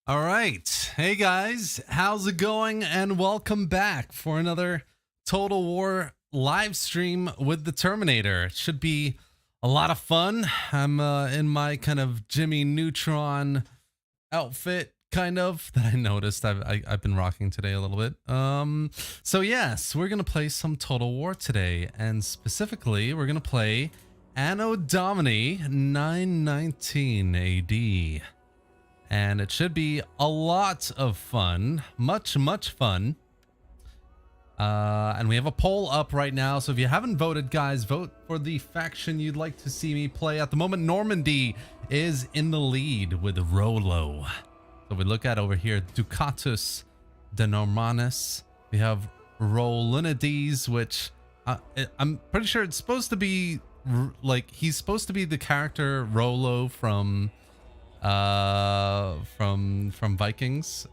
All right. Hey guys, how's it going? And welcome back for another Total War live stream with the Terminator. It should be a lot of fun. I'm in my kind of Jimmy Neutron outfit, kind of, that I noticed I've been rocking today a little bit. So yes, we're gonna play some Total War today, and specifically we're gonna play Anno Domini 919 AD. And it should be a lot of fun, much fun. And we have a poll up right now, so if you haven't voted, guys, vote for the faction you'd like to see me play. At the moment, Normandy is in the lead with Rollo. So we look at over here, Ducatus de Normanus. We have Rolinides, which I'm pretty sure it's supposed to be like he's supposed to be the character Rollo from Vikings,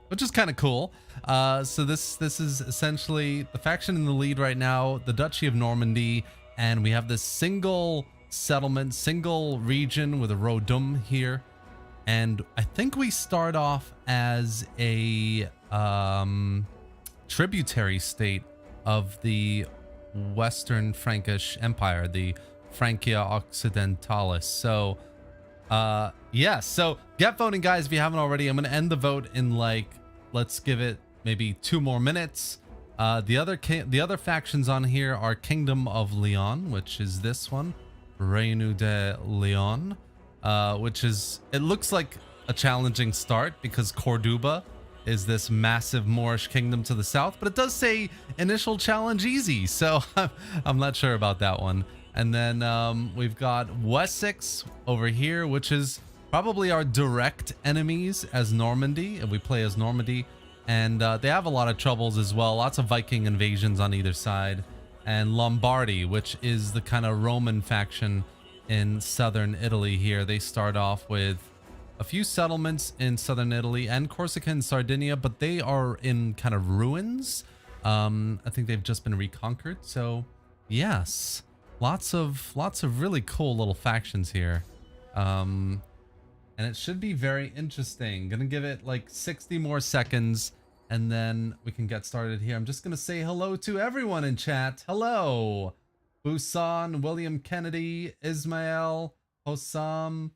which is kind of cool. So this is essentially the faction in the lead right now, the Duchy of Normandy, and we have this single settlement, single region with a Rodum here, and I think we start off as a tributary state of the Western Frankish Empire, the Francia Occidentalis. So yeah, so get voting, guys, if you haven't already. I'm gonna end the vote in, like, let's give it maybe 2 more minutes. The other factions on here are Kingdom of Leon, which is this one, Reino de Leon, which is, it looks like a challenging start because Corduba is this massive Moorish kingdom to the south, but it does say initial challenge easy, so I'm not sure about that one. And then we've got Wessex over here, which is probably our direct enemies as Normandy, and we play as Normandy. And they have a lot of troubles as well, lots of Viking invasions on either side. And Lombardy, which is the kind of Roman faction in southern Italy here. They start off with a few settlements in southern Italy and Corsica and Sardinia, but they are in kind of ruins. I think they've just been reconquered. So yes. Lots of really cool little factions here. And it should be very interesting. Gonna give it like 60 more seconds and then we can get started here. I'm just gonna say hello to everyone in chat. Hello, Busan, William Kennedy, Ismail, Hossam,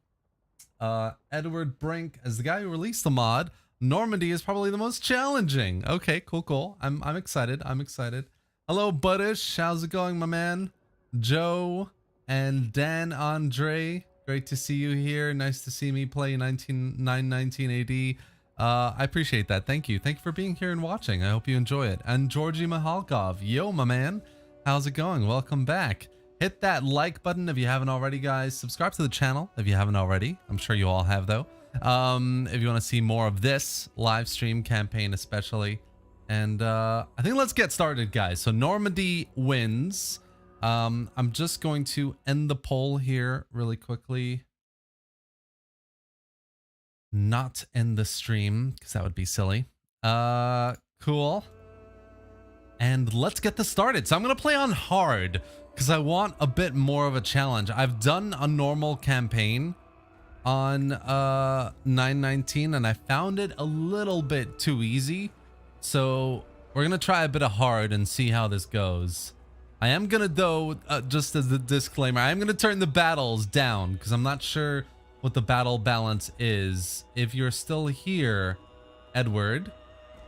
Edward Brink. As the guy who released the mod, Normandy is probably the most challenging. Okay, cool. I'm excited. Hello, Buddish. How's it going, my man? Joe and Dan Andre, great to see you here. Nice to see me play 919 AD. I appreciate that. Thank you for being here and watching. I hope you enjoy it. And Georgie Mahalkov, yo, my man, how's it going? Welcome back. Hit that like button if you haven't already, guys. Subscribe to the channel if you haven't already. I'm sure you all have, though. If you want to see more of this live stream campaign especially. And I think let's get started, guys. So Normandy wins. I'm just going to end the poll here really quickly. Not end the stream because that would be silly. Cool. And let's get this started. So I'm going to play on hard because I want a bit more of a challenge. I've done a normal campaign on 919 and I found it a little bit too easy. So we're going to try a bit of hard and see how this goes. I am gonna, though, just as a disclaimer, I am gonna turn the battles down because I'm not sure what the battle balance is. If you're still here, Edward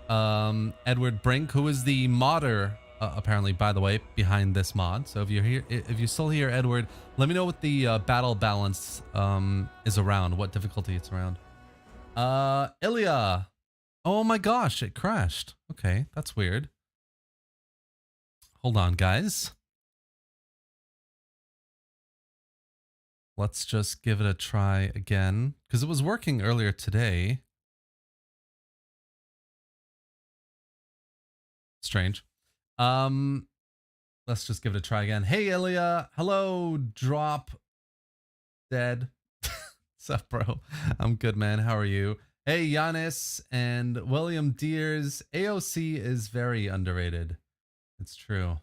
Brink, who is the modder, apparently, by the way, behind this mod. So if you're here, if you're still here, Edward, let me know what the battle balance is around, what difficulty it's around. Ilya, oh my gosh, it crashed. Okay, that's weird. Hold on, guys. Let's just give it a try again because it was working earlier today. Strange. Let's just give it a try again. Hey, Ilya. Hello, Drop Dead. What's up, bro? I'm good, man. How are you? Hey, Giannis and William Deers. AOC is very underrated. It's true.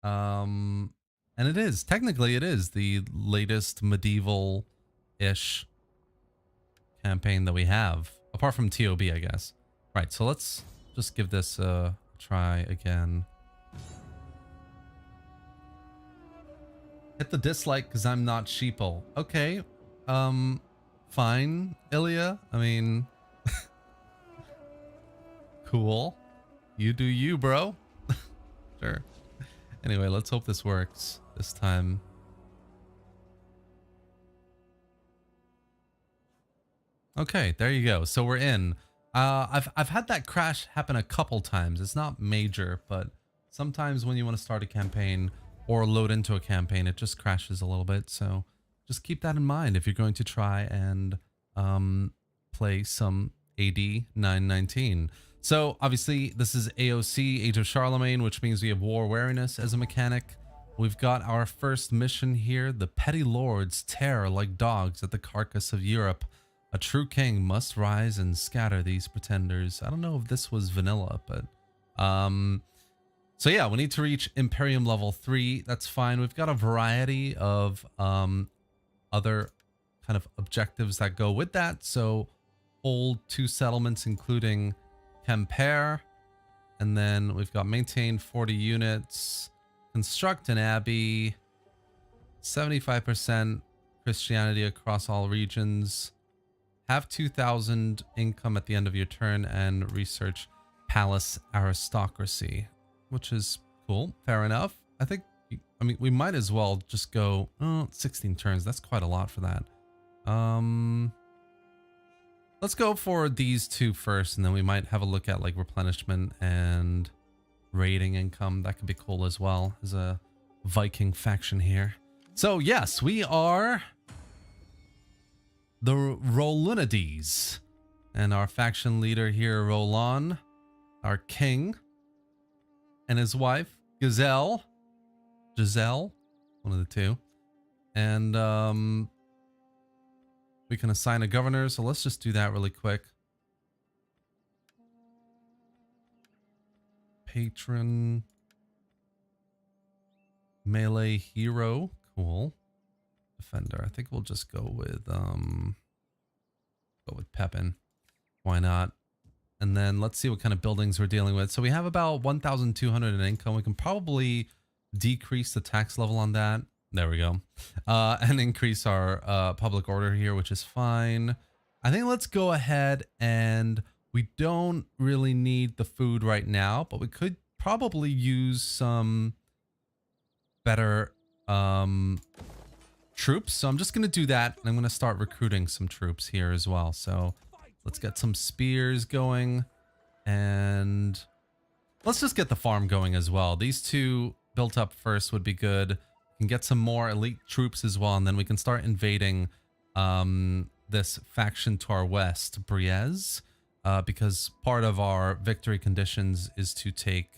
And it is. Technically, it is the latest medieval-ish campaign that we have, apart from TOB, I guess. Right, so let's just give this a try again. Hit the dislike because I'm not sheeple. Okay, fine, Ilya. I mean, cool. You do you, bro. Sure. Anyway, let's hope this works this time. Okay, there you go. So we're in. I've had that crash happen a couple times. It's not major, but sometimes when you want to start a campaign or load into a campaign, it just crashes a little bit. So just keep that in mind if you're going to try and play some AD 919. So obviously this is AOC, Age of Charlamagne, which means we have war wariness as a mechanic. We've got our first mission here. The petty lords tear like dogs at the carcass of Europe. A true king must rise and scatter these pretenders. I don't know if this was vanilla, but so yeah, we need to reach Imperium level 3. That's fine. We've got a variety of other kind of objectives that go with that. So hold 2 settlements, including Quimper, and then we've got maintain 40 units, construct an abbey, 75% Christianity across all regions, have 2,000 income at the end of your turn, and research palace aristocracy, which is cool. Fair enough. I think, I mean, we might as well just go 16 turns. That's quite a lot for that. Let's go for these 2 first, and then we might have a look at like replenishment and raiding income. That could be cool as well as a Viking faction here. So yes, we are the Rolunides, and our faction leader here, Roland, our king, and his wife, Giselle, one of the 2. And we can assign a governor, so let's just do that really quick. Patron, melee hero, cool. Defender, I think we'll just go with Pepin. Why not? And then let's see what kind of buildings we're dealing with. So we have about 1,200 in income. We can probably decrease the tax level on that. There we go. And increase our public order here, which is fine. I think let's go ahead, and we don't really need the food right now, but we could probably use some better troops. So I'm just going to do that, and I'm going to start recruiting some troops here as well. So let's get some spears going, and let's just get the farm going as well. These 2 built up first would be good. Can get some more elite troops as well, and then we can start invading this faction to our west, Briez, because part of our victory conditions is to take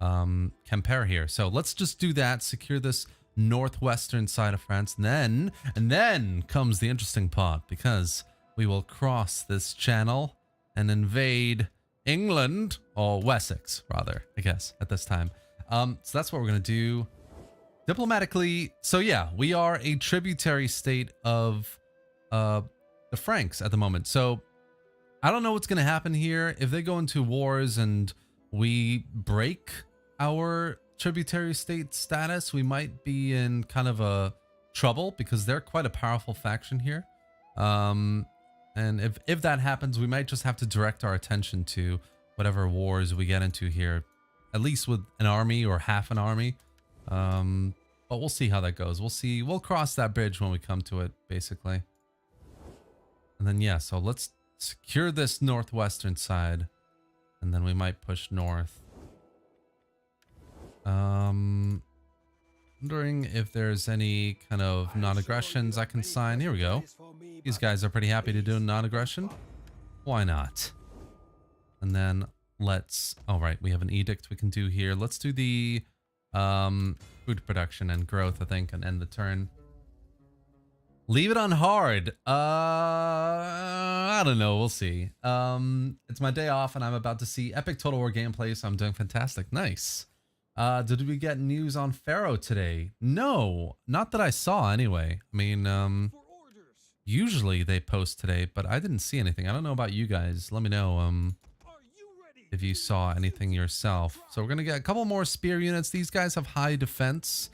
Quimper here. So let's just do that, secure this northwestern side of France, and then comes the interesting part, because we will cross this channel and invade England, or Wessex rather, I guess, at this time. So that's what we're gonna do. Diplomatically, so yeah, we are a tributary state of the Franks at the moment. So I don't know what's going to happen here. If they go into wars and we break our tributary state status, we might be in kind of a trouble, because they're quite a powerful faction here. And if that happens, we might just have to direct our attention to whatever wars we get into here, at least with an army or half an army. But we'll see how that goes. We'll see. We'll cross that bridge when we come to it, basically. And then, yeah, so let's secure this northwestern side, and then we might push north. Wondering if there's any kind of non-aggressions I can sign. Here we go. These guys are pretty happy to do non-aggression. Why not? And then let's... All right, we have an edict we can do here. Let's do the food production and growth, I think, and end the turn. Leave it on hard. I don't know. We'll see. It's my day off, and I'm about to see epic Total War gameplay, so I'm doing fantastic. Nice. Did we get news on Pharaoh today? No, not that I saw anyway. I mean, Usually they post today, but I didn't see anything. I don't know about you guys. Let me know if you saw anything yourself. So we're going to get a couple more spear units. These guys have high defense.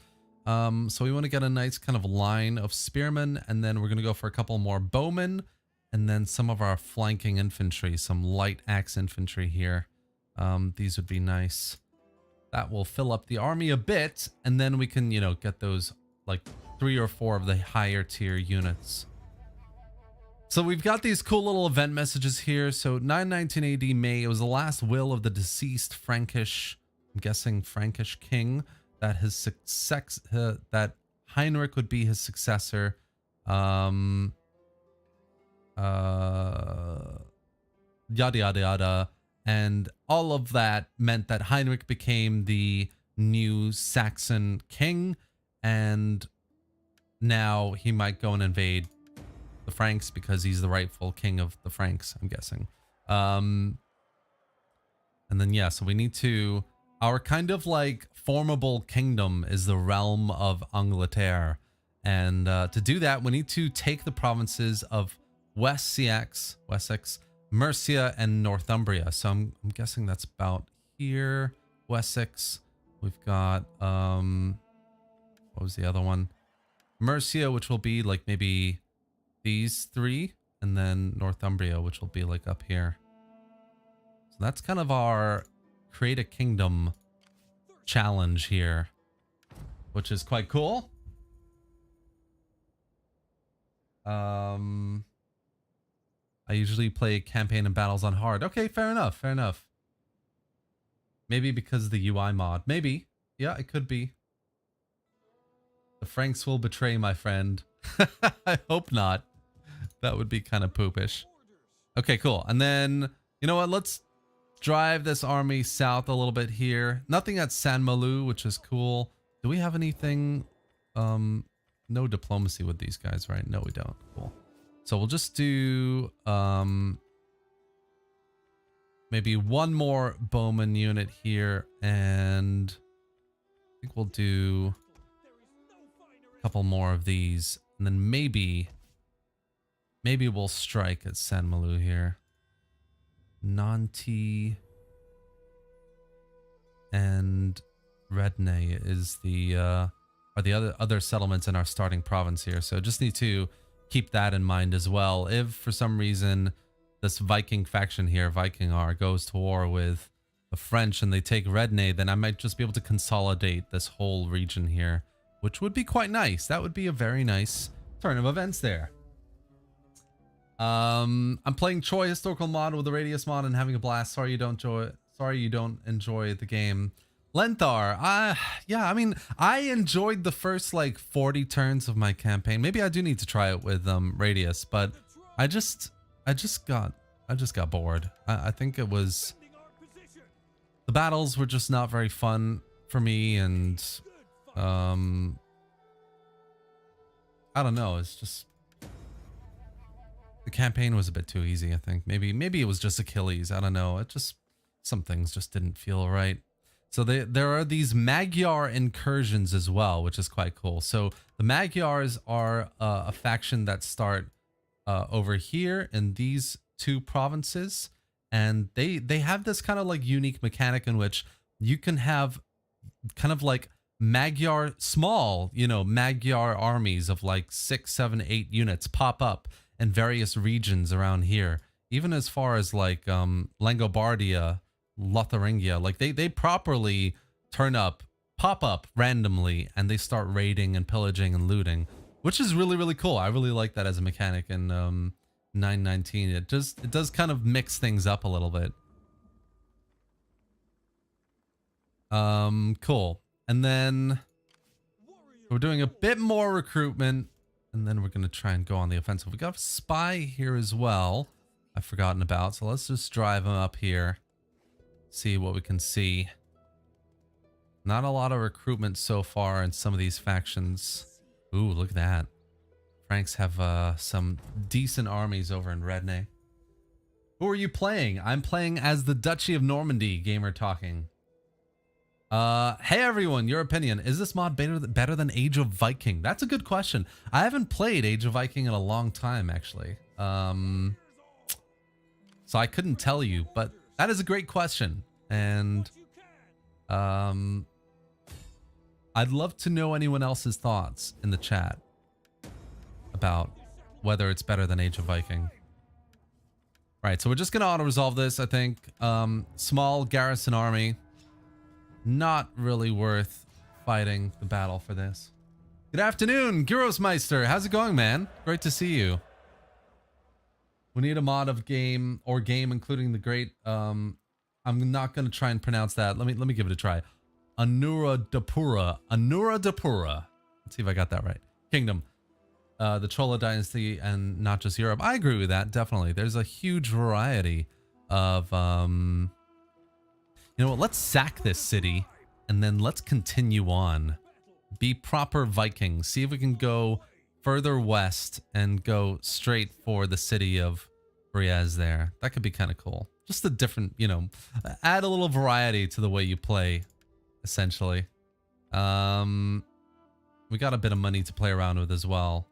So we want to get a nice kind of line of spearmen, and then we're going to go for a couple more bowmen, and then some of our flanking infantry, some light axe infantry here. These would be nice. That will fill up the army a bit, and then we can, you know, get those like 3 or 4 of the higher tier units. So we've got these cool little event messages here. So 919 AD May, it was the last will of the deceased Frankish, I'm guessing Frankish king, that his success, that Heinrich would be his successor. Yada yada yada. And all of that meant that Heinrich became the new Saxon king, and now he might go and invade the Franks because he's the rightful king of the Franks, I'm guessing. And then, yeah, so we need to... Our kind of like formable kingdom is the realm of Angleterre. And to do that, we need to take the provinces of Wessex, Mercia, and Northumbria. So I'm guessing that's about here. Wessex. We've got... what was the other one? Mercia, which will be like maybe... these 3, and then Northumbria, which will be like up here. So that's kind of our create a kingdom challenge here, which is quite cool. I usually play campaign and battles on hard. Okay, fair enough, fair enough. Maybe because of the UI mod. Maybe. Yeah, it could be. The Franks will betray, my friend. I hope not. That would be kind of poopish. Okay, cool. And then, you know what? Let's drive this army south a little bit here. Nothing at San Malo, which is cool. Do we have anything? No diplomacy with these guys, right? No, we don't. Cool. So we'll just do maybe one more bowman unit here, and I think we'll do a couple more of these, and then maybe we'll strike at San Malo here. Nanti and Redne is the are the other settlements in our starting province here. So just need to keep that in mind as well. If for some reason this Viking faction here, Vikingar, goes to war with the French and they take Redne, then I might just be able to consolidate this whole region here, which would be quite nice. That would be a very nice turn of events there. I'm playing Troy historical mod with the Radius mod and having a blast. Sorry you don't enjoy the game. Lenthar, yeah, I mean, I enjoyed the first like 40 turns of my campaign. Maybe I do need to try it with Radius, but I just got bored. I think it was, the battles were just not very fun for me, and I don't know, it's just, the campaign was a bit too easy, I think. Maybe it was just Achilles. I don't know. It just, some things just didn't feel right. So there are these Magyar incursions as well, which is quite cool. So the Magyars are a faction that start over here in these 2 provinces, and they have this kind of like unique mechanic in which you can have kind of like Magyar small, you know, Magyar armies of like 6, 7, 8 units pop up in various regions around here, even as far as like Langobardia, Lotharingia. Like they properly pop up randomly, and they start raiding and pillaging and looting, which is really, really cool. I really like that as a mechanic in 919. It does kind of mix things up a little bit. Cool. And then we're doing a bit more recruitment, and then we're going to try and go on the offensive. We got a spy here as well I've forgotten about. So let's just drive him up here. See what we can see. Not a lot of recruitment so far in some of these factions. Ooh, look at that. Franks have some decent armies over in Redne. Who are you playing? I'm playing as the Duchy of Normandy, gamer talking. Hey everyone, your opinion. Is this mod better than Age of Viking? That's a good question. I haven't played Age of Viking in a long time, actually. So I couldn't tell you, but that is a great question. And, I'd love to know anyone else's thoughts in the chat about whether it's better than Age of Viking. Right, so we're just gonna auto-resolve this, I think. Small garrison army. Not really worth fighting the battle for this. Good afternoon, Gyrosmeister. How's it going, man? Great to see you. We need a mod of game including the great I'm not gonna try and pronounce that. Let me give it a try. Anura Dapura. Let's see if I got that right. Kingdom. The Chola dynasty and not just Europe. I agree with that, definitely. There's a huge variety of you know what, let's sack this city and then let's continue on. Be proper Vikings. See if we can go further west and go straight for the city of Briez there. That could be kind of cool. Just a different, you know, add a little variety to the way you play, essentially. We got a bit of money to play around with as well.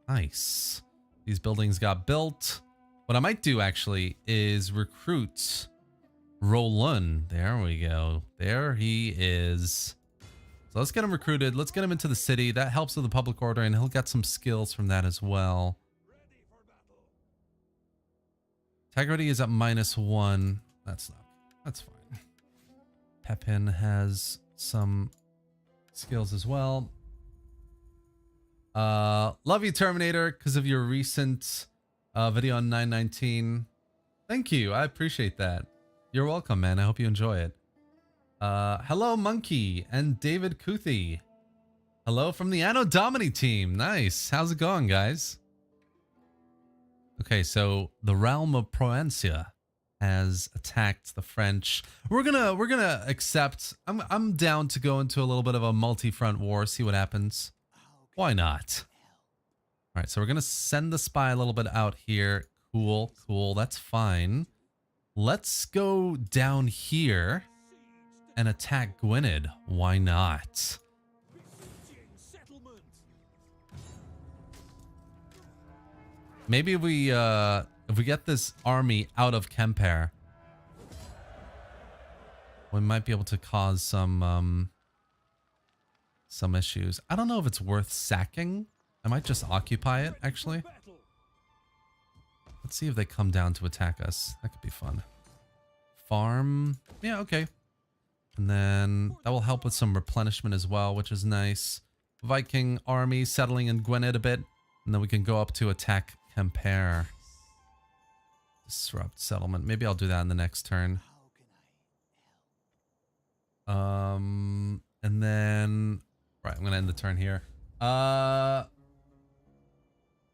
Nice. These buildings got built. What I might do actually is recruit Roland. There we go. There he is. So let's get him recruited. Let's get him into the city. That helps with the public order, and he'll get some skills from that as well. Integrity is at -1. That's fine. Pepin has some skills as well. Love you, Terminator, because of your recent video on 919. Thank you. I appreciate that. You're welcome, man. I hope you enjoy it. Hello, Monkey and David Kuthi. Hello from the Anno Domini team. Nice. How's it going, guys? Okay, so the realm of Provencia has attacked the French. We're gonna accept. I'm down to go into a little bit of a multi-front war. See what happens. Why not? All right, so we're gonna send the spy a little bit out here. Cool. That's fine. Let's go down here and attack Gwynedd. Why not? Maybe if we get this army out of Kemper, we might be able to cause some issues. I don't know if it's worth sacking. I might just occupy it, actually. Let's see if they come down to attack us. That could be fun. Farm. Yeah, okay. And then that will help with some replenishment as well, which is nice. Viking army settling in Gwynedd a bit. And then we can go up to attack Kemper. Disrupt settlement. Maybe I'll do that in the next turn. And then... Right, I'm going to end the turn here.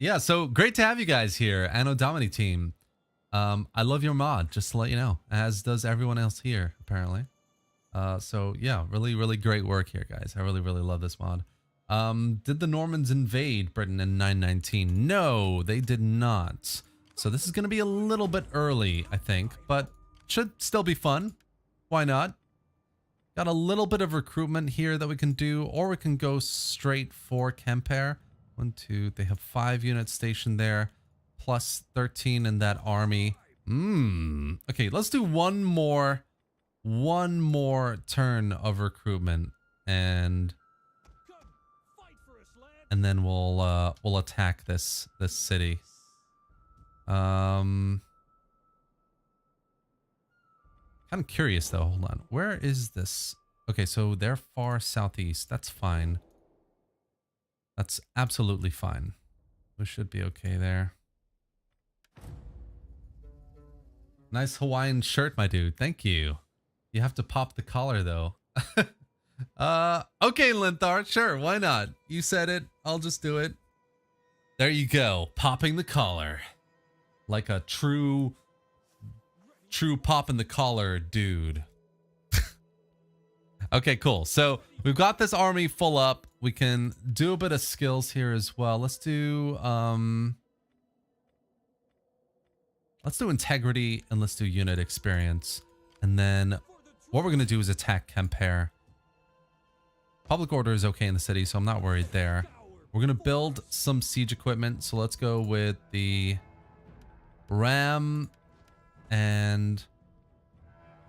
Yeah, so great to have you guys here, Anno Domini team. I love your mod, just to let you know, as does everyone else here, apparently. So yeah, really great work here, guys. I really love this mod. Did the Normans invade Britain in 919? No, they did not. So this is going to be a little bit early, I think, but should still be fun. Why not? Got a little bit of recruitment here that we can do, or we can go straight for Kemper. 1, 2, they have 5 units stationed there, plus 13 in that army. Okay, let's do one more turn of recruitment, and then we'll attack this city. Kind of curious though. Hold on, where is this? Okay, so they're far southeast. That's fine. That's absolutely fine. We should be okay there. Nice Hawaiian shirt, my dude. Thank you. You have to pop the collar though. Okay, Linthar, sure, why not? You said it, I'll just do it. There you go, popping the collar. Like a true pop in the collar dude. Okay, cool. So we've got this army full up. We can do a bit of skills here as well. Let's do integrity and let's do unit experience. And then what we're going to do is attack Kemper. Public order is okay in the city, so I'm not worried there. We're going to build some siege equipment. So let's go with the Ram, and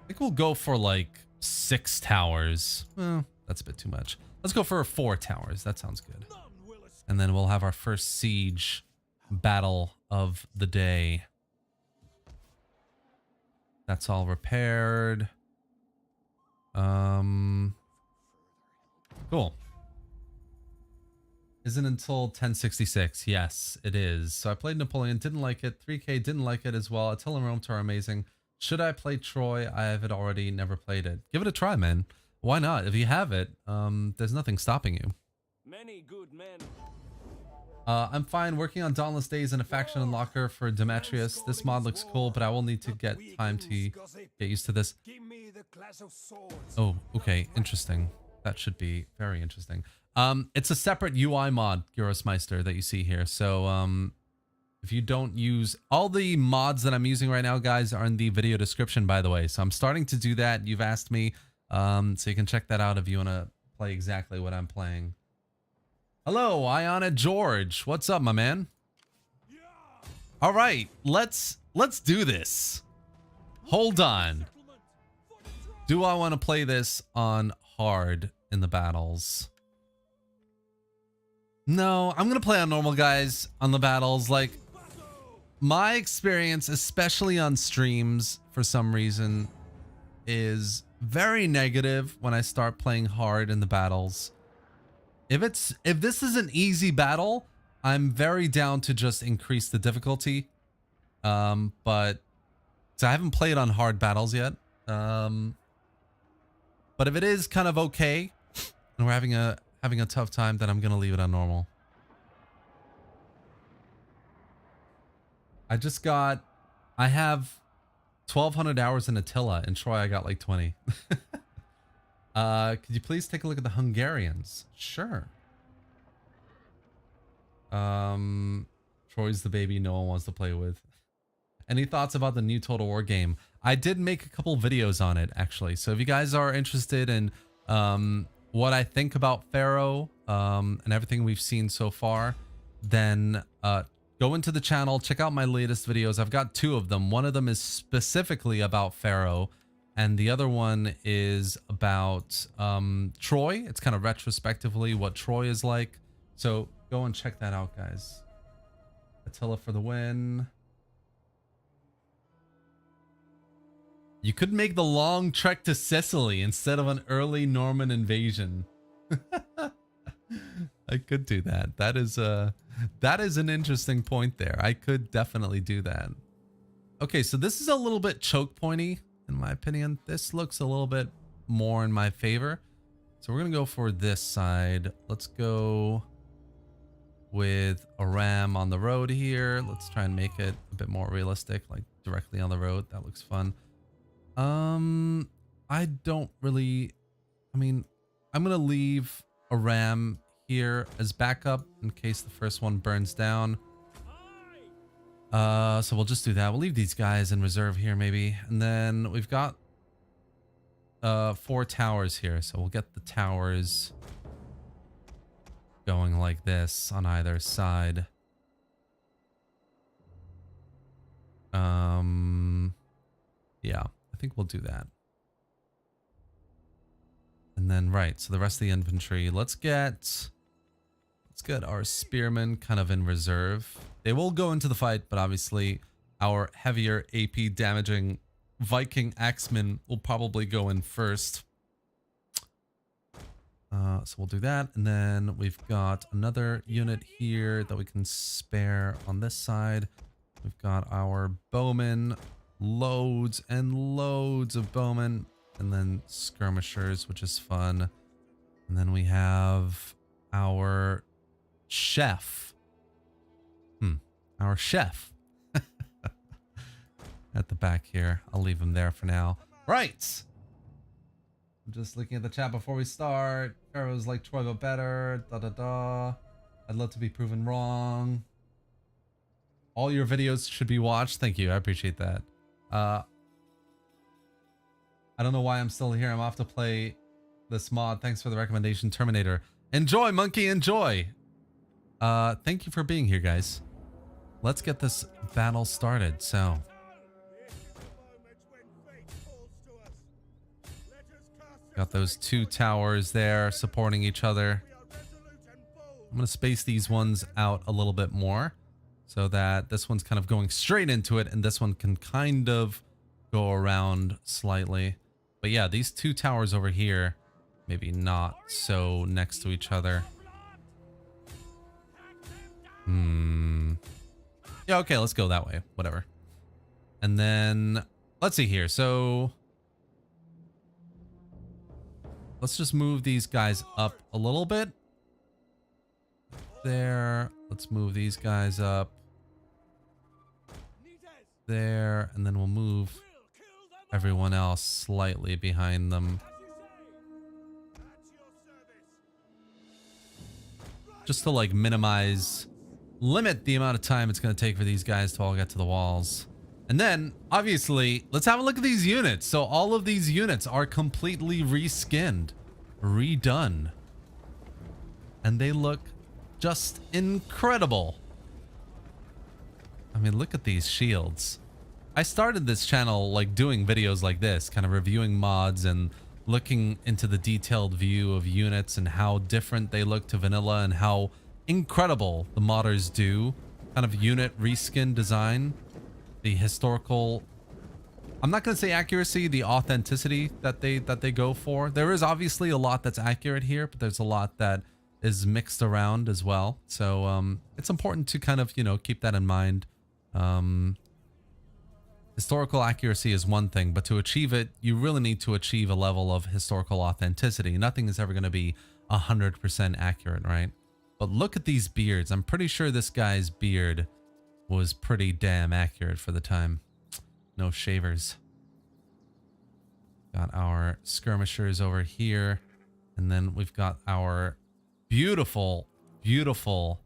I think we'll go for like 6 towers. Well, that's a bit too much. Let's go for 4 towers. That sounds good. And then we'll have our first siege battle of the day. That's all repaired. Cool. Isn't until 1066. Yes, it is. So I played Napoleon, didn't like it. 3K didn't like it as well. Attila and Rome are amazing. Should I play Troy? I have it already, never played it. Give it a try, man. Why not? If you have it, there's nothing stopping you. Many good men. I'm fine working on Dauntless Days and a faction unlocker for Demetrius. This mod looks cool, but I will need to get time to get used to this. Oh, okay. Interesting. That should be very interesting. It's a separate UI mod, Eurosmeister, that you see here. So, if you don't use all the mods that I'm using right now, guys, are in the video description, by the way. So I'm starting to do that. You've asked me, so you can check that out if you want to play exactly what I'm playing. Hello, Iona George. What's up, my man? All right, let's do this. Hold on. Do I want to play this on hard in the battles? No, I'm gonna play on normal, guys, on the battles. Like, my experience, especially on streams, for some reason, is very negative when I start playing hard in the battles. If this is an easy battle, I'm very down to just increase the difficulty. But so I haven't played on hard battles yet. But if it is kind of okay and we're having a tough time, then I'm gonna leave it on normal. I have 1,200 hours in Attila. In Troy, I got like 20. Could you please take a look at the Hungarians? Sure. Troy's the baby no one wants to play with. Any thoughts about the new Total War game? I did make a couple videos on it, actually. So if you guys are interested in what I think about Pharaoh and everything we've seen so far, then go into the channel, check out my latest videos. I've got 2 of them. One of them is specifically about Pharaoh, and the other one is about Troy. It's kind of retrospectively what Troy is like. So go and check that out, guys. Attila for the win. You could make the long trek to Sicily instead of an early Norman invasion. I could do that. That is an interesting point there. I could definitely do that. Okay, so this is a little bit choke pointy, in my opinion. This looks a little bit more in my favor. So we're gonna go for this side. Let's go with a ram on the road here. Let's try and make it a bit more realistic, like directly on the road. That looks fun. I don't really, I mean, I'm gonna leave a ram here as backup in case the first one burns down. So we'll just do that. We'll leave these guys in reserve here maybe. And then we've got 4 towers here. So we'll get the towers going like this on either side. Yeah, I think we'll do that. And then, right, so the rest of the infantry, let's get our spearmen kind of in reserve. They will go into the fight, but obviously our heavier AP damaging Viking axemen will probably go in first. So we'll do that. And then we've got another unit here that we can spare on this side. We've got our bowmen, loads and loads of bowmen, and then skirmishers, which is fun. And then we have our chef. Our chef at the back here. I'll leave him there for now. Right. I'm just looking at the chat before we start. Pharaoh's like Troy but better. Da da da. I'd love to be proven wrong. All your videos should be watched. Thank you. I appreciate that. I I don't know why I'm still here. I'm off to play this mod. Thanks for the recommendation, Terminator. Enjoy, monkey, enjoy. Thank you for being here, guys. Let's get this battle started. So, got those two towers there supporting each other. I'm going to space these ones out a little bit more so that this one's kind of going straight into it and this one can kind of go around slightly. But yeah, these two towers over here, maybe not so next to each other. Yeah, okay, let's go that way. Whatever. And then, let's see here. So, let's just move these guys up a little bit. There. Let's move these guys up. There. And then we'll move everyone else slightly behind them. Just to like limit the amount of time it's going to take for these guys to all get to the walls. And then, obviously, let's have a look at these units. So all of these units are completely reskinned, redone. And they look just incredible. I mean, look at these shields. I started this channel like doing videos like this, kind of reviewing mods and looking into the detailed view of units and how different they look to vanilla and how incredible the modders do. Kind of unit reskin design. The historical, I'm not going to say accuracy, the authenticity that they go for. There is obviously a lot that's accurate here, but there's a lot that is mixed around as well. So it's important to kind of, you know, keep that in mind. Historical accuracy is one thing, but to achieve it, you really need to achieve a level of historical authenticity. Nothing is ever going to be 100% accurate, right? But look at these beards. I'm pretty sure this guy's beard was pretty damn accurate for the time. No shavers. Got our skirmishers over here. And then we've got our beautiful, beautiful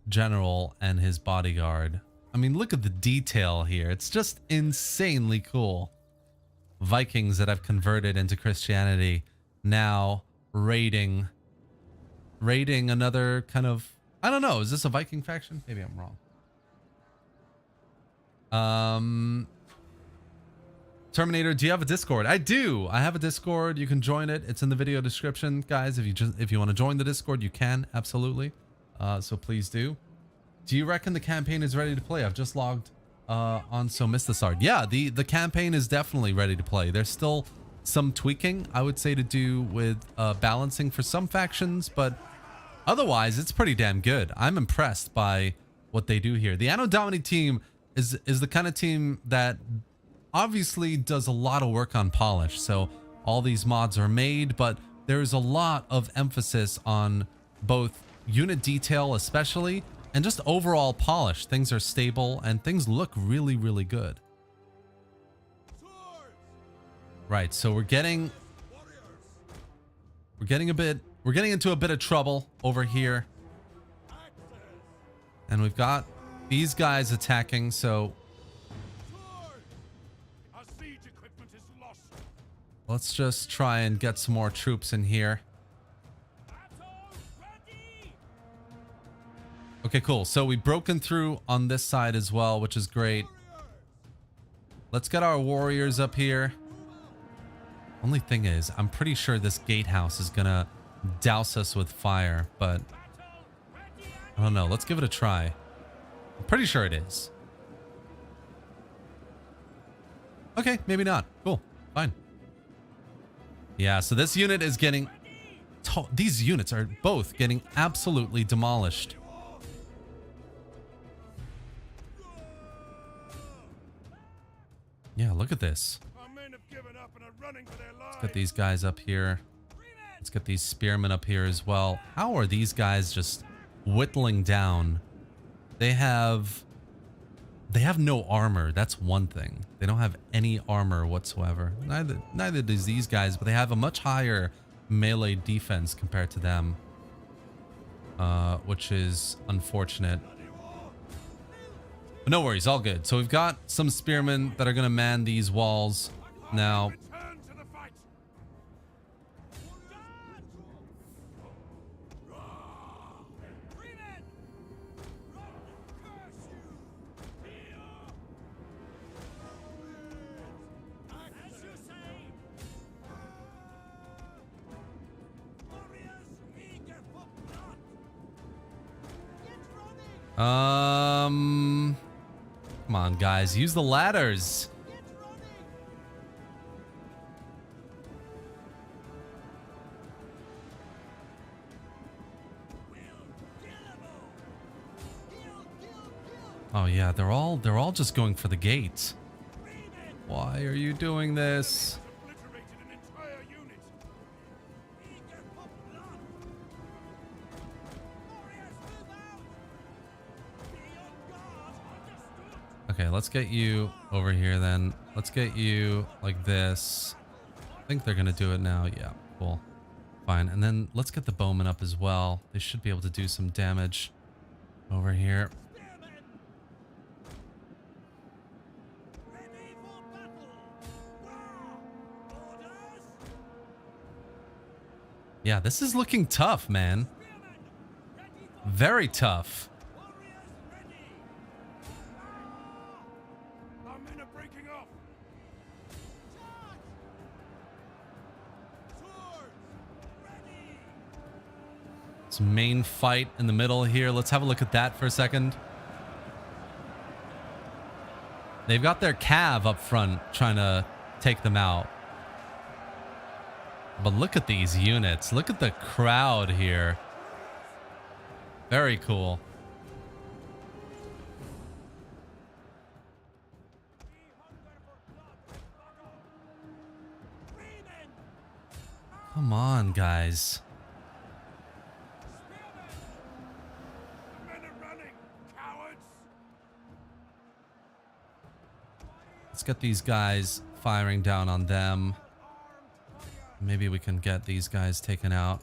general and his bodyguard. I mean, look at the detail here. It's just insanely cool. Vikings that have converted into Christianity now raiding another kind of, I don't know, is this a Viking faction? Maybe I'm wrong. Terminator, do you have a Discord? I do. I have a Discord. You can join it. It's in the video description, guys. If you want to join the Discord, you can absolutely. So please do. Do you reckon the campaign is ready to play? I've just logged on, so missed the start. Yeah, the campaign is definitely ready to play. There's still some tweaking, I would say, to do with balancing for some factions, but otherwise, it's pretty damn good. I'm impressed by what they do here. The Anno Domini team is the kind of team that obviously does a lot of work on polish. So all these mods are made, but there's a lot of emphasis on both unit detail, especially, and just overall polish. Things are stable and things look really, really good. Right, so we're getting into a bit of trouble over here. And we've got these guys attacking, so let's just try and get some more troops in here. Okay, cool. So we've broken through on this side as well, which is great. Let's get our warriors up here. Only thing is, I'm pretty sure this gatehouse is gonna douse us with fire, but I don't know. Let's give it a try. I'm pretty sure it is. Okay, maybe not. Cool. Fine. Yeah, so this unit is getting... These units are both getting absolutely demolished. Yeah, look at this. Let's get these guys up here. Let's get these spearmen up here as well. How are these guys just whittling down? They have no armor. That's one thing. They don't have any armor whatsoever. Neither does these guys, but they have a much higher melee defense compared to them, which is unfortunate. But no worries, all good. So we've got some spearmen that are going to man these walls. Now, Come on, guys. Use the ladders. Oh yeah, they're all just going for the gate. Why are you doing this? Okay, let's get you over here then. Let's get you like this. I think they're gonna do it now. Yeah, cool. Fine. And then let's get the bowmen up as well. They should be able to do some damage over here. Yeah, this is looking tough, man. Very tough. This main fight in the middle here. Let's have a look at that for a second. They've got their cav up front trying to take them out. But look at these units. Look at the crowd here. Very cool. Come on, guys. Let's get these guys firing down on them. Maybe we can get these guys taken out.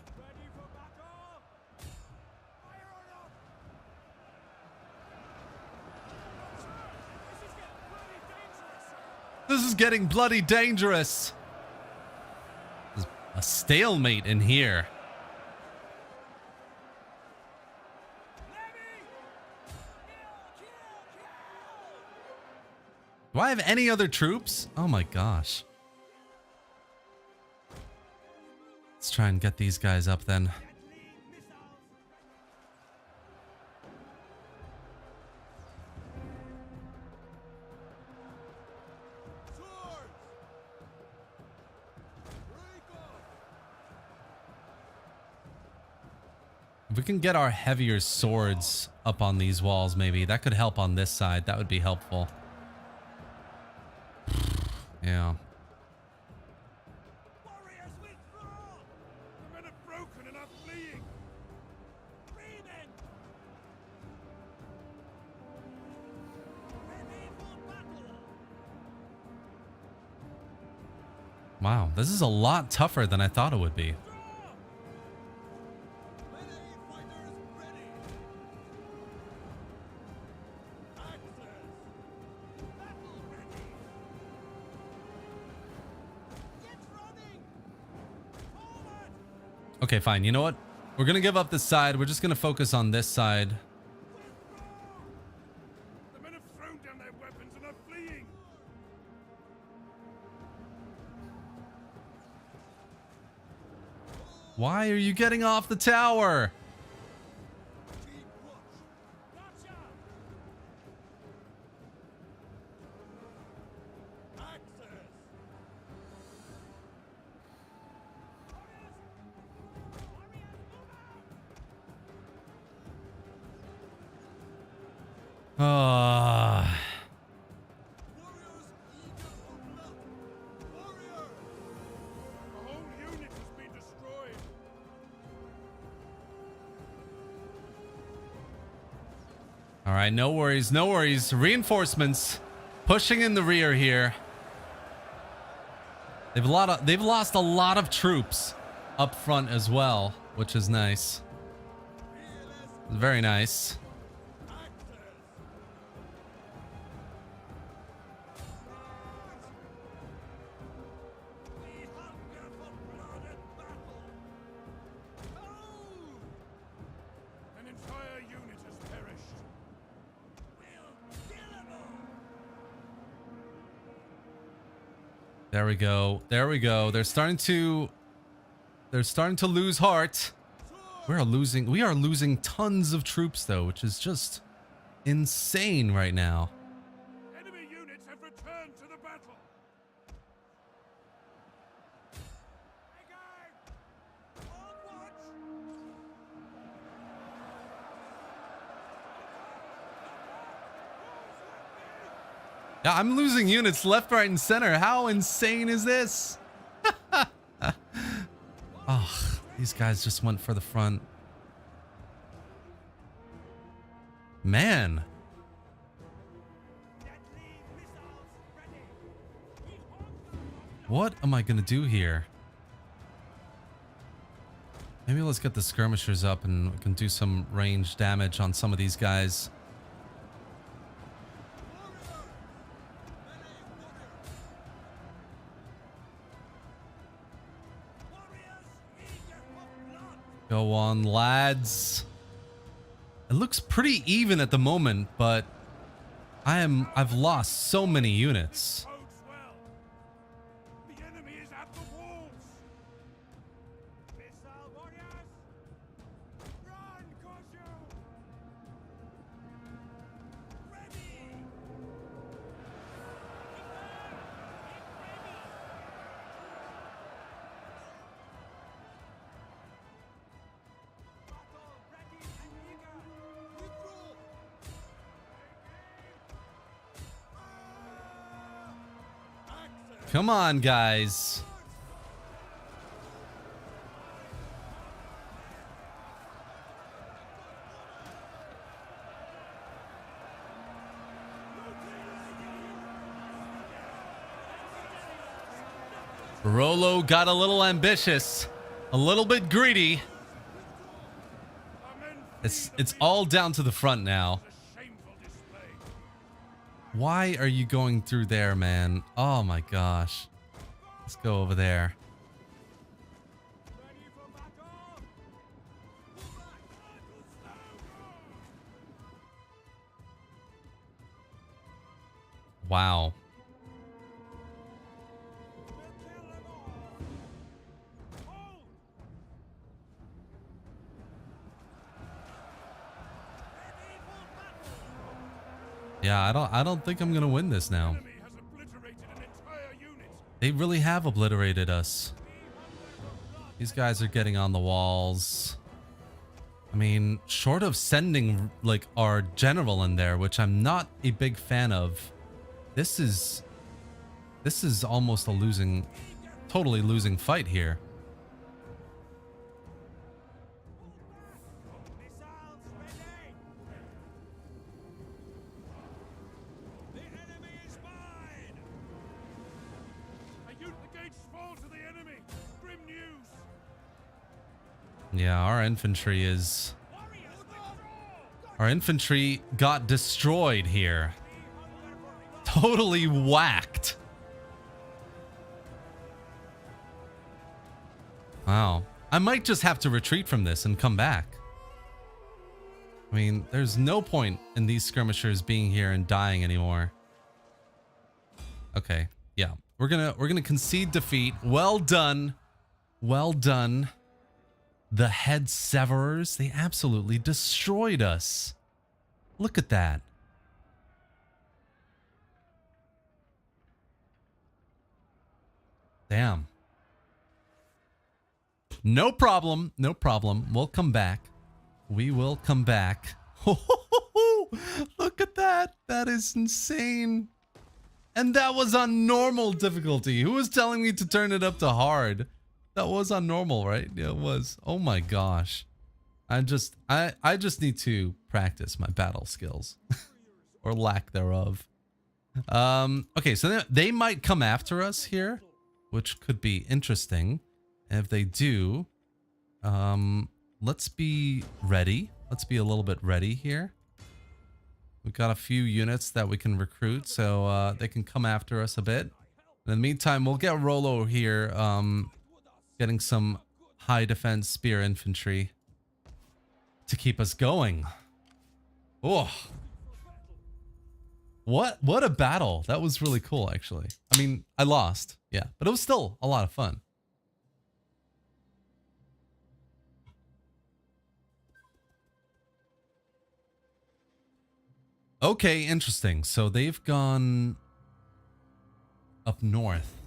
This is getting bloody dangerous. There's a stalemate in here. Do I have any other troops? Oh my gosh. Let's try and get these guys up then. If we can get our heavier swords up on these walls, maybe that could help on this side. That would be helpful. Yeah. Wow, this is a lot tougher than I thought it would be. Okay, fine. You know what? We're going to give up this side. We're just going to focus on this side. The men have thrown down their weapons and are fleeing. Why are you getting off the tower? All right, no worries, no worries. Reinforcements pushing in the rear here. They've lost a lot of troops up front as well, which is nice. Very nice. There we go. There we go. They're starting to lose heart. We are losing tons of troops though, which is just insane right now. Enemy units have returned to the battle. Yeah, I'm losing units left, right, and center. How insane is this? Oh, these guys just went for the front. Man. What am I going to do here? Maybe let's get the skirmishers up and we can do some range damage on some of these guys. Go on, lads. It looks pretty even at the moment, but I've lost so many units. Bodes well. The enemy is at the walls. Missile warriors, run, Koshu! Ready! Come on, guys. Rolo got a little ambitious, a little bit greedy. It's all down to the front now. A shameful display. Why are you going through there, man? Oh my gosh. Let's go over there. Ready for battle! Wow. Yeah, I don't think I'm gonna win this now. Enemy has obliterated an entire unit. They really have obliterated us. These guys are getting on the walls. I mean, short of sending like our general in there, which I'm not a big fan of, this is almost a totally losing fight here. Missiles ready! The enemy is mine! The gates fall to the enemy! Grim news! Yeah, our infantry got destroyed here. Totally whacked. Wow. I might just have to retreat from this and come back. I mean, there's no point in these skirmishers being here and dying anymore. Okay. Yeah. We're gonna concede defeat. Well done. Well done. The head severers, they absolutely destroyed us. Look at that. Damn. No problem. No problem. We'll come back. We will come back. Look at that. That is insane. And that was on normal difficulty. Who was telling me to turn it up to hard? That was on normal, right? Yeah, it was. Oh my gosh. I just need to practice my battle skills or lack thereof. Okay, so they might come after us here, which could be interesting. And if they do, let's be ready. Let's be a little bit ready here. We've got a few units that we can recruit, so they can come after us a bit. In the meantime, we'll get Rolo here, getting some high defense spear infantry to keep us going. Oh, what a battle. That was really cool, actually. I mean, I lost, yeah, but it was still a lot of fun. Okay, interesting. So they've gone up north.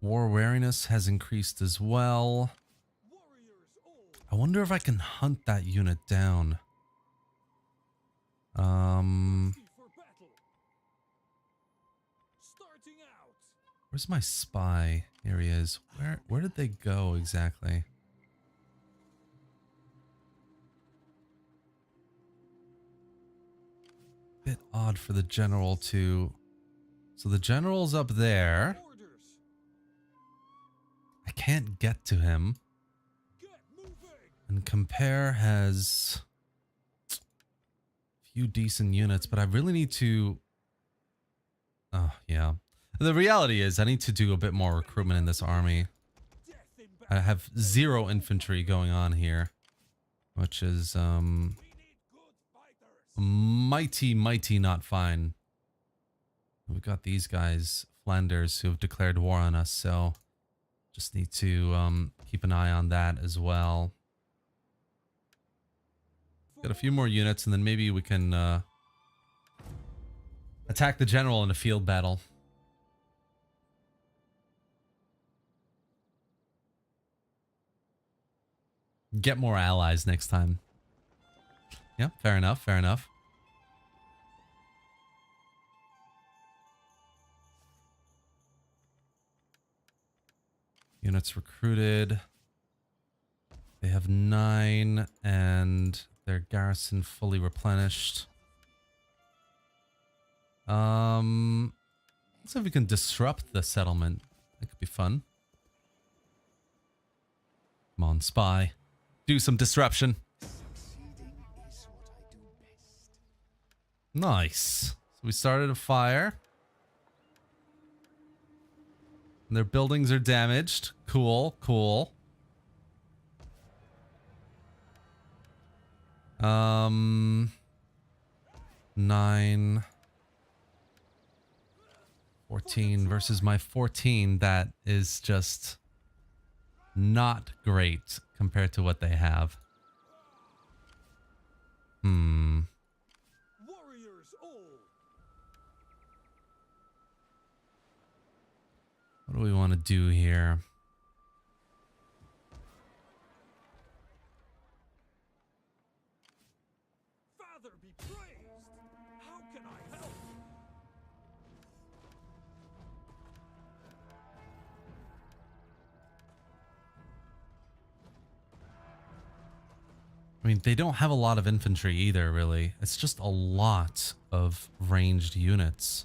War wariness has increased as well. I wonder if I can hunt that unit down. Where's my spy? Here he is. Where did they go exactly? Bit odd for the general to... So the general's up there. I can't get to him. And Compare has a few decent units, but I really need to... Oh, yeah. The reality is I need to do a bit more recruitment in this army. I have 0 infantry going on here, which is mighty not fine. We've got these guys, Flanders, who have declared war on us, so just need to keep an eye on that as well. Get a few more units, and then maybe we can attack the general in a field battle. Get more allies next time. Yeah, fair enough, fair enough. Units recruited. They have 9 and their garrison fully replenished. Let's see if we can disrupt the settlement. That could be fun. Come on, spy. Do some disruption. Nice. So we started a fire. And their buildings are damaged. Cool, cool. 9, 14 versus my 14. That is just not great compared to what they have. What do we want to do here? Father be praised. How can I help? I mean, they don't have a lot of infantry either, really. It's just a lot of ranged units.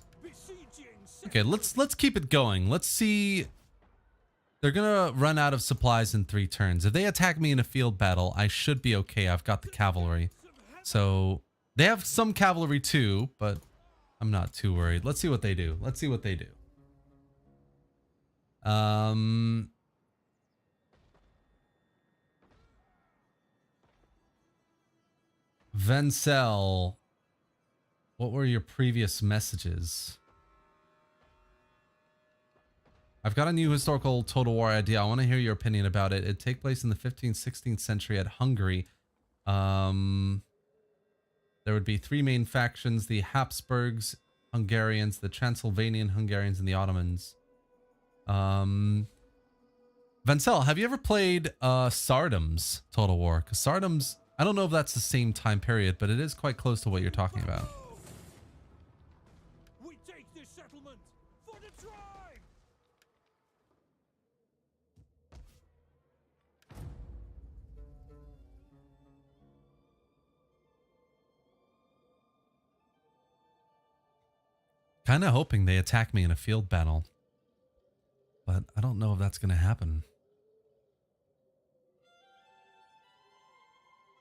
Okay, let's keep it going. Let's see. They're gonna run out of supplies in 3 turns. If they attack me in a field battle, I should be okay. I've got the cavalry. So they have some cavalry too, but I'm not too worried. Let's see what they do. Let's see what they do. Vencel, what were your previous messages? I've got a new historical total war idea. I want to hear your opinion about it. It'd take place in the 15th, 16th century at Hungary. There would be 3 main factions: the Habsburgs, Hungarians, the Transylvanian Hungarians, and the Ottomans. Vencel, have you ever played Tsardom's Total War? Because Tsardom's, I don't know if that's the same time period, but it is quite close to what you're talking about. We take this settlement for the tribe. Kind of hoping they attack me in a field battle, but I don't know if that's going to happen.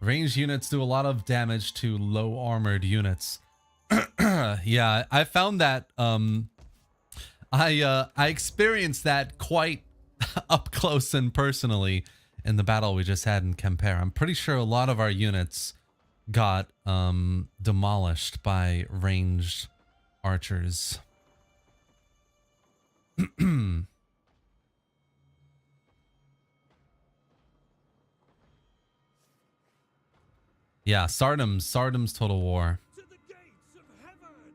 Ranged units do a lot of damage to low armored units. Yeah, I found that I experienced that quite up close and personally in the battle we just had in Quimper. I'm pretty sure a lot of our units got demolished by ranged archers. Yeah, Sardom's total war. To the gates of heaven.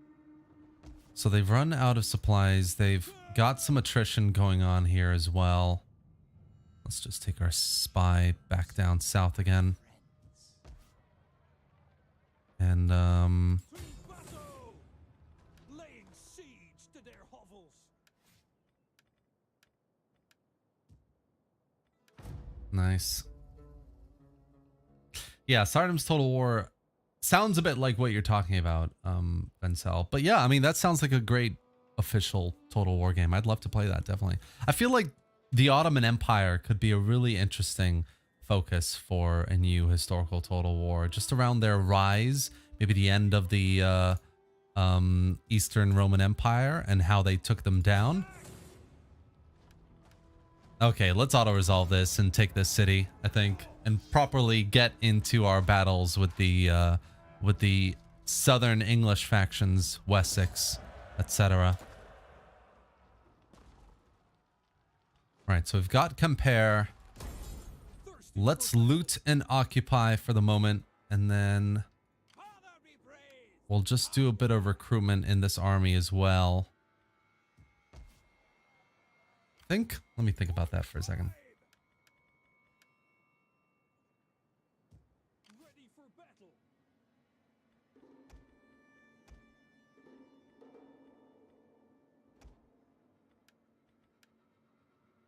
So they've run out of supplies. They've got some attrition going on here as well. Let's just take our spy back down south again. And To battle. Laying siege to their hovels. nice. Yeah, Sardom's total war sounds a bit like what you're talking about, Vencel. But yeah, I mean, that sounds like a great official total war game. I'd love to play that, definitely. I feel like the Ottoman Empire could be a really interesting focus for a new historical total war, just around their rise, maybe the end of the Eastern Roman Empire and how they took them down. Okay, let's auto-resolve this and take this city, I think, and properly get into our battles with the southern English factions, Wessex, etc. Right, so we've got compare. Let's loot and occupy for the moment, and then we'll just do a bit of recruitment in this army as well. Let me think about that for a second. Ready for battle.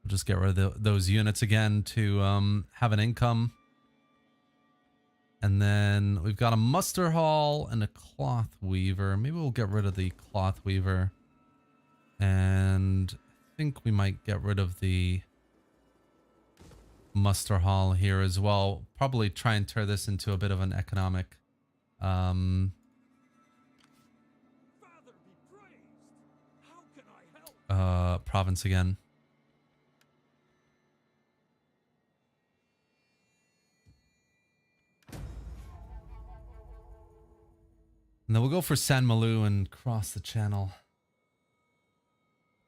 We'll just get rid of those units again to have an income. And then we've got a muster hall and a cloth weaver. Maybe we'll get rid of the cloth weaver. And I think we might get rid of the muster hall here as well. Probably try and turn this into a bit of an economic Father be praised. How can I help? province again. And then we'll go for San Malou and cross the channel.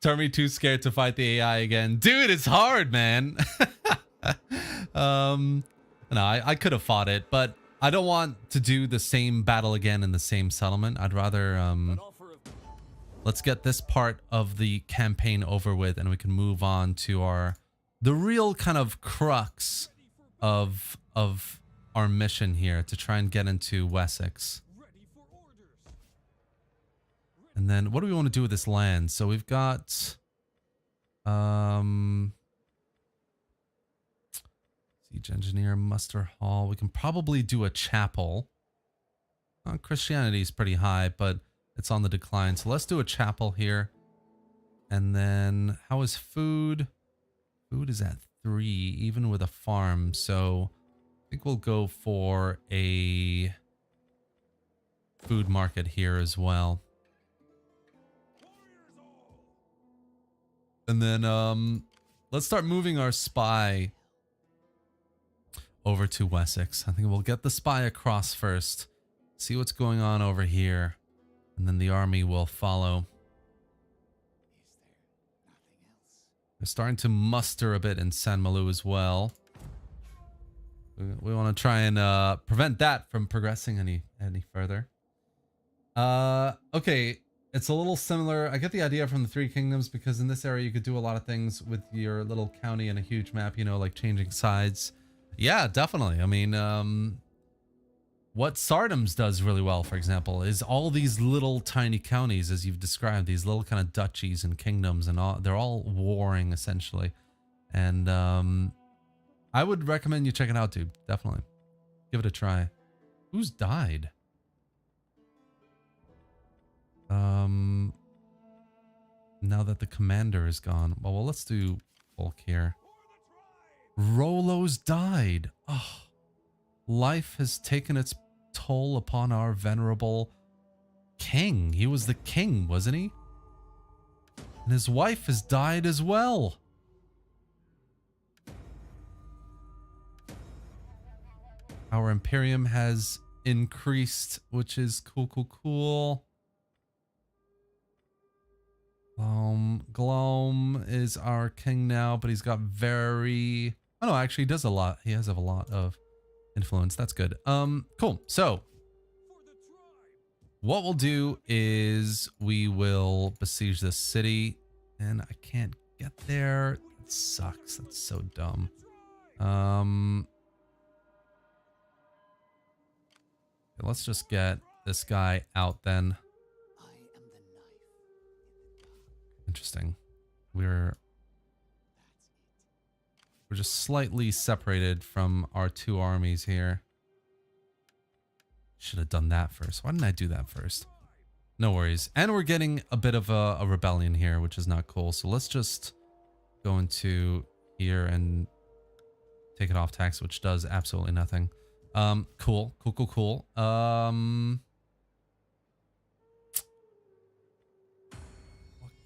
Turn me too scared to fight the AI again. Dude, it's hard, man. No, I could have fought it, but I don't want to do the same battle again in the same settlement. I'd rather, let's get this part of the campaign over with and we can move on to the real kind of crux of our mission here to try and get into Wessex. And then what do we want to do with this land? So we've got siege engineer, muster hall. We can probably do a chapel. Christianity is pretty high, but it's on the decline. So let's do a chapel here. And then how is food? Food is at 3, even with a farm. So I think we'll go for a food market here as well. And then let's start moving our spy over to Wessex. I think we'll get the spy across first, see what's going on over here, and then the army will follow. We're starting to muster a bit in San Malou as well. We want to try and prevent that from progressing any further. Okay. It's a little similar. I get the idea from the Three Kingdoms because in this area you could do a lot of things with your little county and a huge map, you know, like changing sides. Yeah, definitely. I mean, what Sardom's does really well, for example, is all these little tiny counties, as you've described, these little kind of duchies and kingdoms, and they're all warring essentially. And I would recommend you check it out, dude. Definitely. Give it a try. Who's died? Now that the commander is gone. Well, let's do bulk here. Rollo's died. Oh, life has taken its toll upon our venerable king. He was the king, wasn't he? And his wife has died as well. Our Imperium has increased, which is cool. Glom is our king now, but he's got oh no, actually he does a lot. He has a lot of influence. That's good. Cool. So what we'll do is we will besiege this city, and I can't get there. It sucks. That's so dumb. Let's just get this guy out then. Interesting. We're just slightly separated from our two armies here. Should have done that first. Why didn't I do that first? No worries. And we're getting a bit of a rebellion here, which is not cool. So let's just go into here and take it off tax, which does absolutely nothing. Cool. What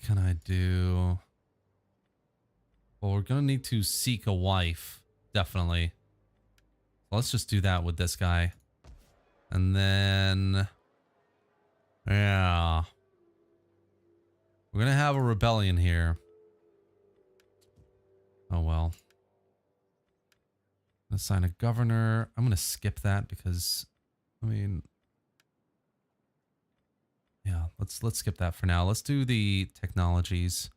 can I do? Well, we're gonna need to seek a wife, definitely. Let's just do that with this guy. And then, yeah. We're gonna have a rebellion here. Oh well. Assign a governor. I'm gonna skip that because, I mean, yeah, let's skip that for now. Let's do the technologies.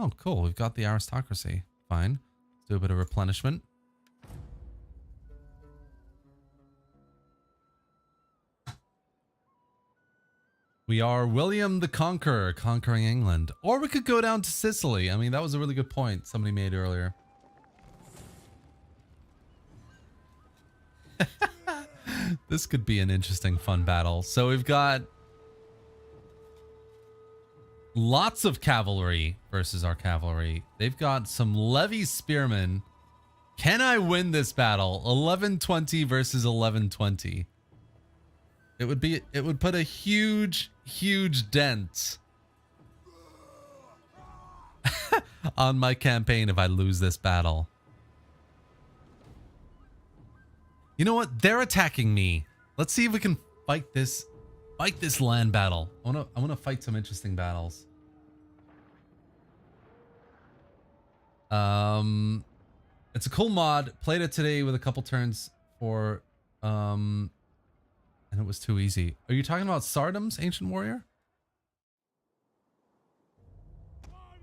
Oh, cool. We've got the aristocracy. Fine. Let's do a bit of replenishment. We are William the Conqueror, conquering England. Or we could go down to Sicily. I mean, that was a really good point somebody made earlier. This could be an interesting, fun battle. So we've got lots of cavalry versus our cavalry. They've got some levy spearmen. Can I win this battle? 1120 versus 1120. It would put a huge dent on my campaign if I lose this battle. You know what? They're attacking me. Let's see if we can fight this land battle. I wanna fight some interesting battles. It's a cool mod. Played it today with a couple turns for and it was too easy. Are you talking about Sardam's Ancient Warrior?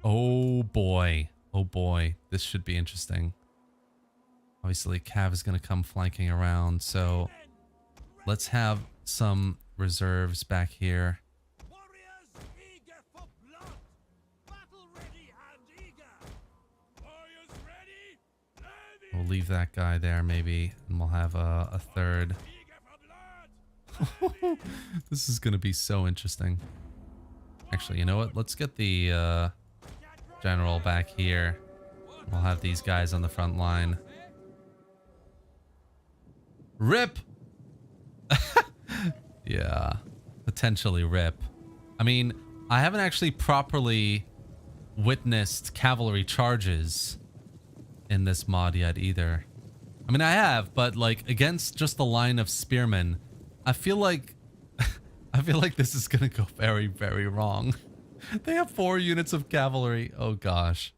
Oh boy. Oh boy. This should be interesting. Obviously, Cav is going to come flanking around, so let's have some reserves back here. We'll leave that guy there maybe, and we'll have a third. This is going to be so interesting. Actually, you know what? Let's get the general back here. We'll have these guys on the front line. Rip! Yeah, potentially rip. I mean, I haven't actually properly witnessed cavalry charges in this mod yet either. I mean, I have, but like against just the line of spearmen, I feel like this is gonna go very, very wrong. They have 4 units of cavalry. Oh gosh.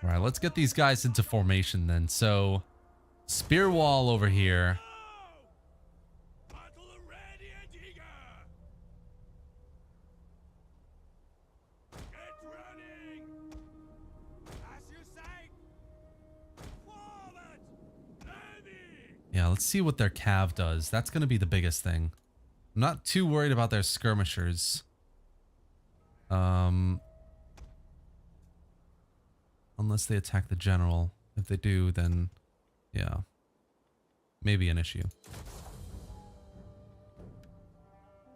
All right, let's get these guys into formation then. So, spear wall over here. Yeah, let's see what their cav does. That's going to be the biggest thing. I'm not too worried about their skirmishers. Unless they attack the general. If they do, then yeah, maybe an issue.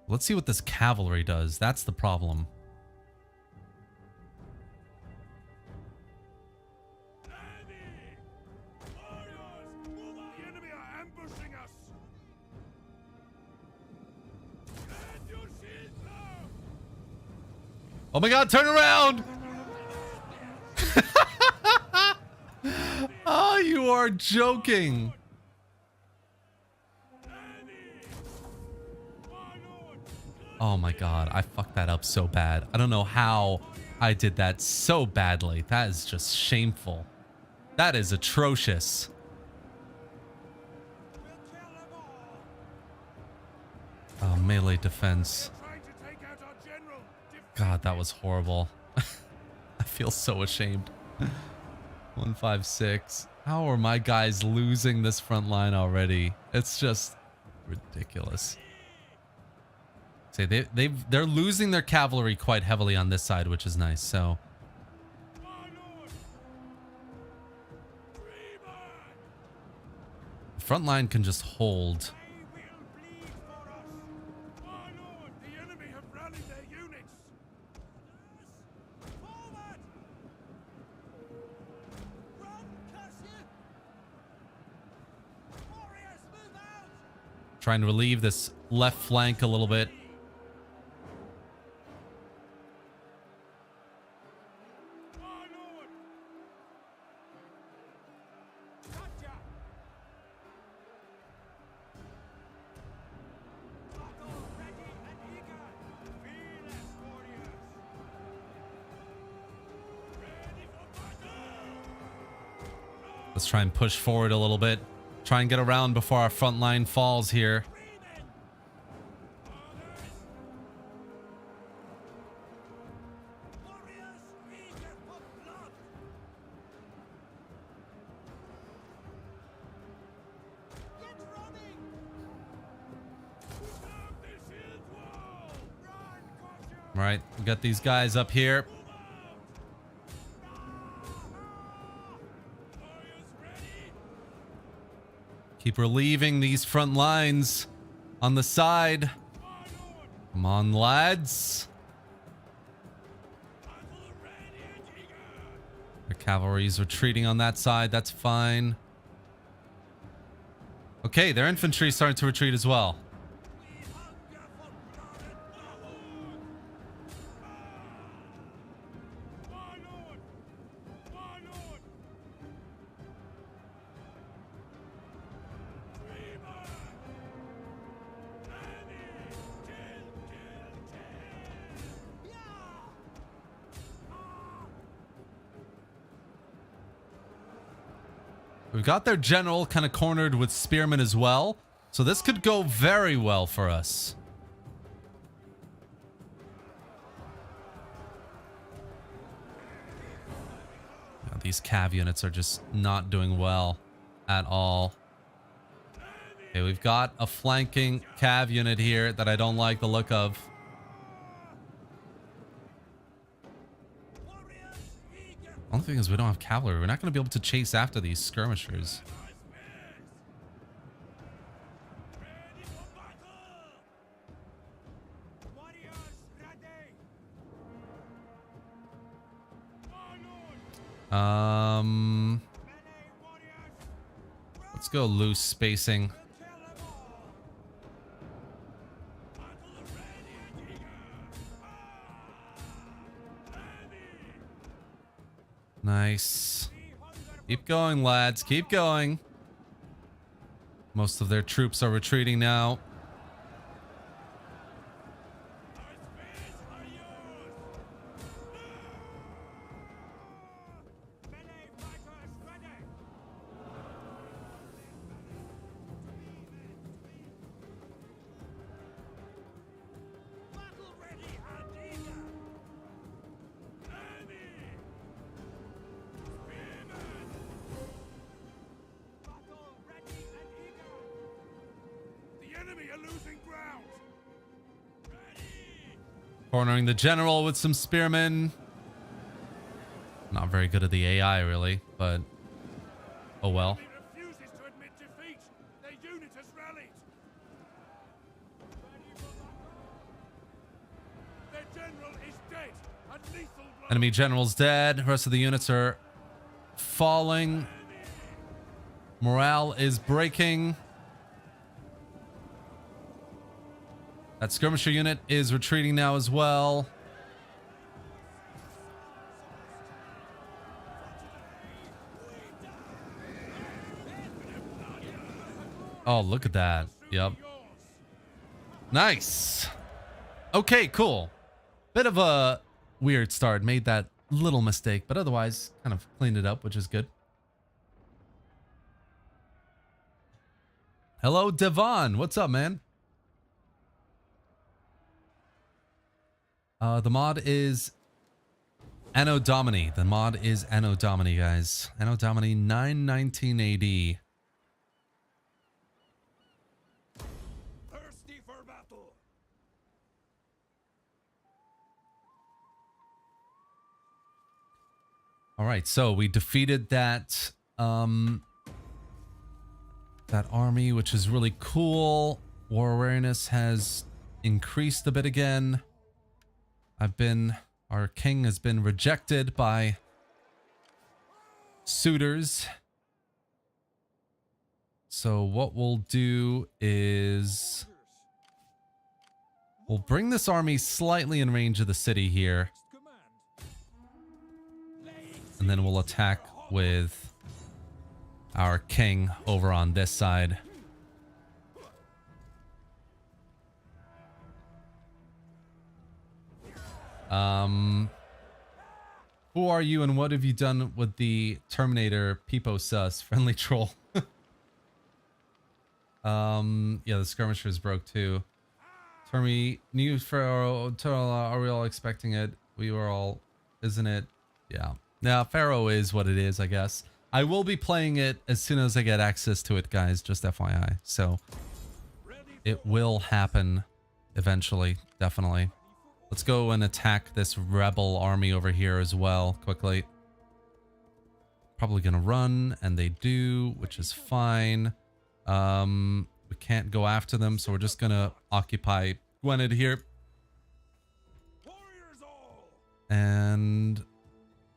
Let's see what this cavalry does. That's the problem. Oh my god, turn around! Oh, you are joking. Oh my god, I fucked that up so bad. I don't know how I did that so badly. That is just shameful. That is atrocious. Melee defense. They're trying to take out our general. God, that was horrible. I feel so ashamed. 156. How are my guys losing this front line already? It's just ridiculous. See, they're losing their cavalry quite heavily on this side, which is nice. So the front line can just hold. The enemy have rallied their units. Forward! Run, curse you! Warriors, move out! Trying to relieve this left flank a little bit. Let's try and push forward a little bit. Try and get around before our front line falls here. All right, we got these guys up here. Keep relieving these front lines on the side. Come on, lads. The cavalry's retreating on that side. That's fine. Okay, their infantry starting to retreat as well. We've got their general kind of cornered with spearmen as well. So this could go very well for us. Yeah, these cav units are just not doing well at all. Okay, we've got a flanking cav unit here that I don't like the look of. Only thing is we don't have cavalry. We're not going to be able to chase after these skirmishers. Let's go loose spacing. Nice. Keep going, lads. Keep going. Most of their troops are retreating now. Cornering the general with some spearmen. Not very good at the AI, really, but oh well. Refuses to admit defeat. Their unit has rallied. Their general is dead. A lethal blow. Enemy general's dead. The rest of the units are falling. Morale is breaking. That skirmisher unit is retreating now as well. Oh, look at that. Yep. Nice. Okay, cool. Bit of a weird start. Made that little mistake, but otherwise kind of cleaned it up, which is good. Hello, Devon. What's up, man? The mod is Anno Domini. The mod is Anno Domini, guys. Anno Domini 919 AD. Thirsty for battle. All right, so we defeated that that army, which is really cool. War awareness has increased a bit again. Our king has been rejected by suitors. So what we'll do is we'll bring this army slightly in range of the city here. And then we'll attack with our king over on this side. Who are you and what have you done with the Terminator Peepo Sus friendly troll? Yeah, the skirmishers broke too. Termi, new Pharaoh, are we all expecting it? We were all, isn't it? Yeah. Now, Pharaoh is what it is, I guess. I will be playing it as soon as I get access to it, guys, just FYI. So, it will happen eventually, definitely. Let's go and attack this rebel army over here as well, quickly. Probably gonna run, and they do, which is fine. We can't go after them, so we're just gonna occupy Gwynedd here. And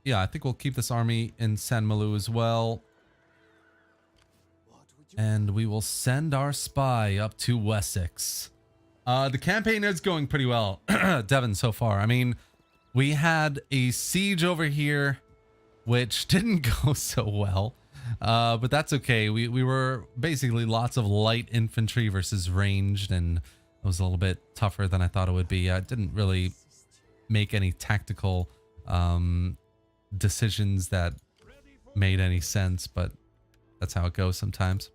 yeah, I think we'll keep this army in San Malu as well. And we will send our spy up to Wessex. The campaign is going pretty well, Devon, so far. I mean, we had a siege over here, which didn't go so well. But that's okay. We were basically lots of light infantry versus ranged, and it was a little bit tougher than I thought it would be. I didn't really make any tactical decisions that made any sense, but that's how it goes sometimes.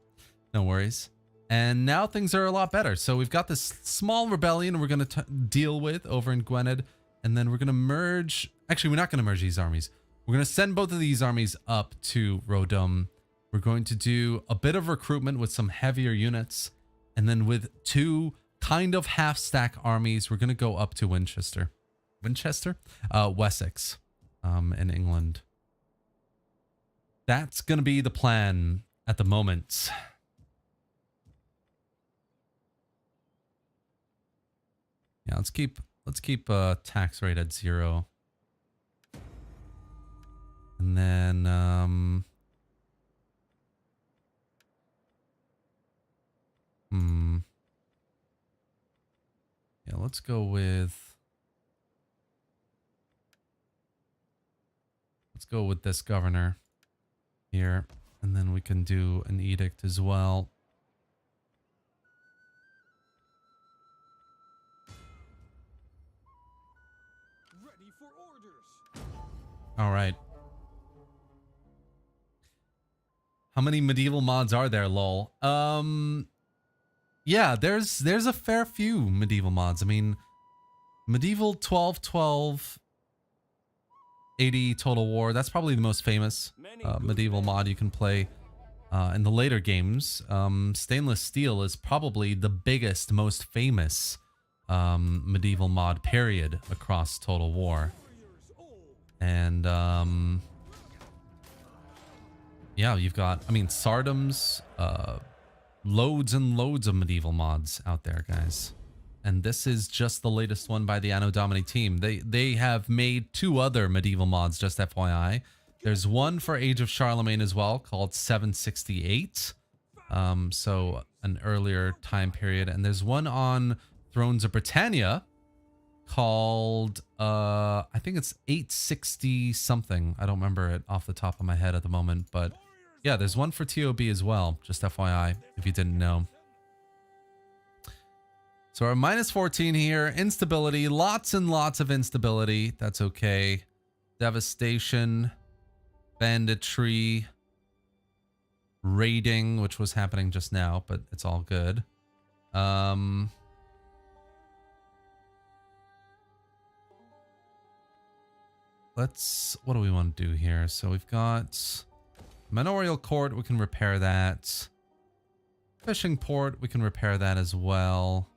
No worries. And now things are a lot better. So we've got this small rebellion we're going to deal with over in Gwynedd, and then we're going to merge. Actually, we're not going to merge these armies. We're going to send both of these armies up to Rodum. We're going to do a bit of recruitment with some heavier units, and then with two kind of half-stack armies, we're going to go up to Winchester. Wessex, in England. That's going to be the plan at the moment. Yeah, let's keep tax rate at 0. And then yeah, let's go with this governor here, and then we can do an edict as well. Ready for orders. All right. How many medieval mods are there, lol? Yeah, there's a fair few medieval mods. I mean, medieval 1212 80 Total War, that's probably the most famous medieval mod you can play in the later games. Stainless Steel is probably the biggest, most famous medieval mod period across Total War. And yeah, you've got, I mean, Tsardom's, loads and loads of medieval mods out there, guys. And this is just the latest one by the Anno Domini team. They have made 2 other medieval mods, just FYI. There's one for Age of Charlamagne as well, called 768. So an earlier time period. And there's one on Thrones of Britannia called, I think it's 860 something. I don't remember it off the top of my head at the moment, but yeah, there's one for TOB as well, just FYI, if you didn't know. So we're minus 14 here. Instability, lots and lots of instability. That's okay. Devastation, banditry, raiding, which was happening just now, but it's all good. what do we want to do here? So we've got manorial court, we can repair that. Fishing port, we can repair that as well.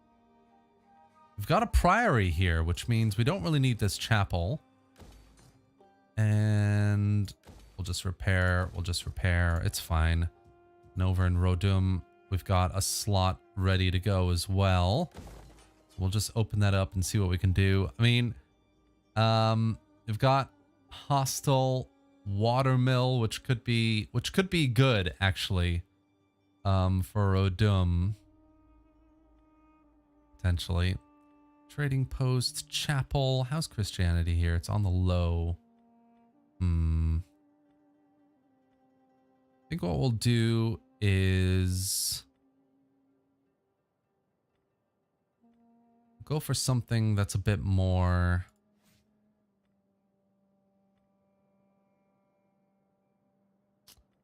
We've got a priory here, which means we don't really need this chapel. And we'll just repair, it's fine. And over in Rodum, we've got a slot ready to go as well. So we'll just open that up and see what we can do. I mean, we've got hostile watermill, which could be good actually. For Rodum. Potentially. Trading post, chapel. How's Christianity here? It's on the low. I think what we'll do is go for something that's a bit more.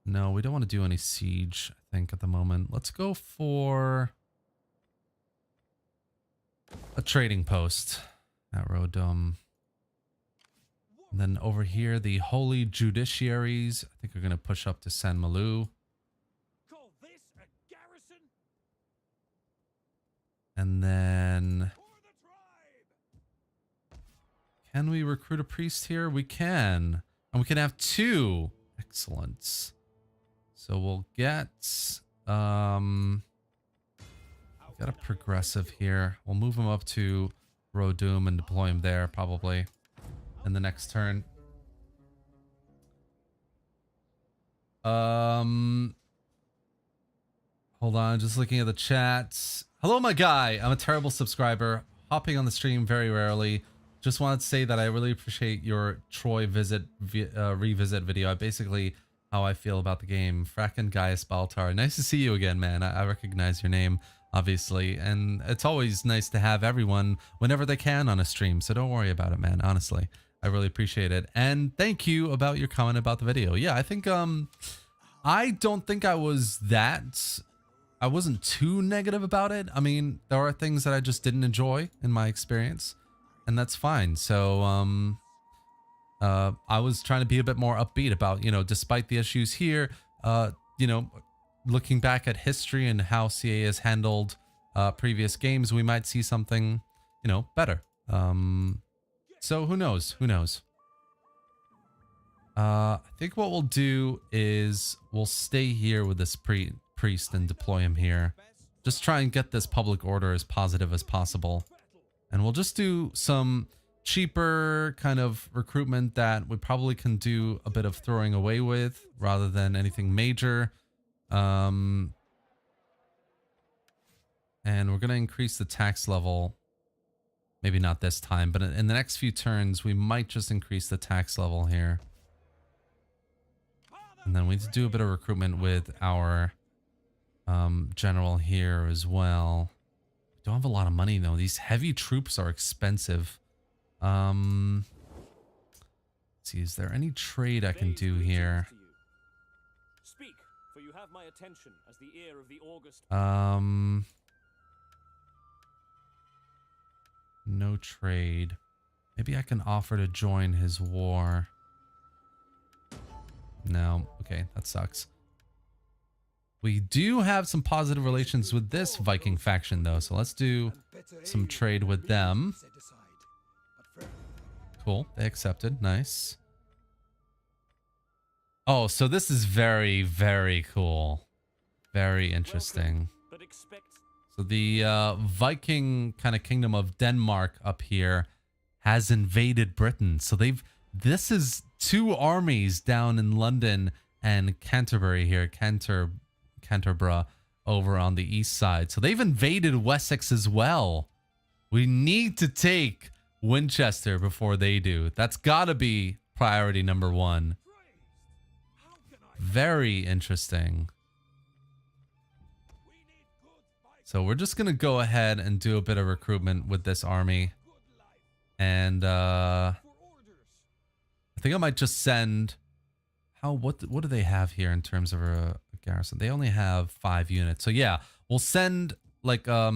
No, we don't want to do any siege, I think, at the moment. Let's go for a trading post at Rodum. And then over here, the Holy Judiciaries, I think, are going to push up to San Malou. Call this a garrison? And then, For the tribe! can we recruit a priest here? We can. And we can have 2. Excellent. So we'll get, got a progressive here. We'll move him up to Rodum and deploy him there probably in the next turn. Hold on, just looking at the chat. Hello, my guy. I'm a terrible subscriber. Hopping on the stream very rarely. Just wanted to say that I really appreciate your Troy revisit video. Basically how I feel about the game. Fracken Gaius Baltar. Nice to see you again, man. I recognize your name, obviously. And it's always nice to have everyone whenever they can on a stream. So don't worry about it, man. Honestly, I really appreciate it. And thank you about your comment about the video. Yeah, I think, I don't think I wasn't too negative about it. I mean, there are things that I just didn't enjoy in my experience, and that's fine. So, I was trying to be a bit more upbeat about, you know, despite the issues here, you know, looking back at history and how CA has handled previous games, we might see something, you know, better. So who knows? Who knows? I think what we'll do is we'll stay here with this priest and deploy him here. Just try and get this public order as positive as possible. And we'll just do some cheaper kind of recruitment that we probably can do a bit of throwing away with rather than anything major. And we're going to increase the tax level. Maybe not this time, but in the next few turns, we might just increase the tax level here. And then we need to do a bit of recruitment with our general here as well. We don't have a lot of money though. These heavy troops are expensive. Let's see, is there any trade I can do here? Speak, for you have my attention as the ear of the August. No trade. Maybe I can offer to join his war. No. Okay, that sucks. We do have some positive relations with this Viking faction though, so let's do some trade with them. Cool, they accepted. Nice. Oh, so this is very, very cool. Very interesting. So the Viking kind of kingdom of Denmark up here has invaded Britain. So this is 2 armies down in London and Canterbury here, Canterbury over on the east side. So they've invaded Wessex as well. We need to take Winchester before they do. That's gotta be priority number 1. Very interesting. So we're just gonna go ahead and do a bit of recruitment with this army. And I think I might just send what do they have here in terms of a garrison? They only have 5 units. So yeah, we'll send like a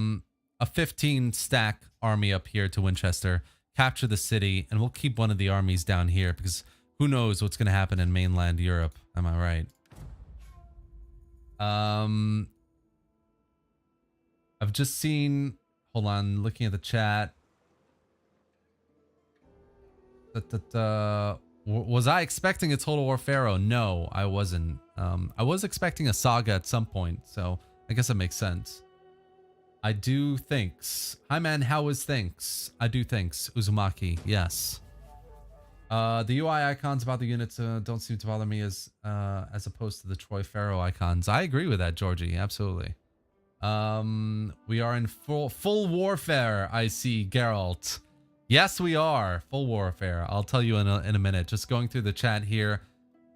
15 stack army up here to Winchester. capture the city, and we'll keep one of the armies down here because who knows what's going to happen in mainland Europe. Am I right? I've just seen, hold on, looking at the chat. Was I expecting a Total War Pharaoh? No, I wasn't. I was expecting a saga at some point, so I guess it makes sense. I do thinks. Hi man, how is thinks? I do thinks. Uzumaki, yes. The UI icons about the units don't seem to bother me as opposed to the Troy Pharaoh icons. I agree with that, Georgie. Absolutely. We are in full warfare. I see, Geralt. Yes, we are full warfare. I'll tell you in a minute. Just going through the chat here.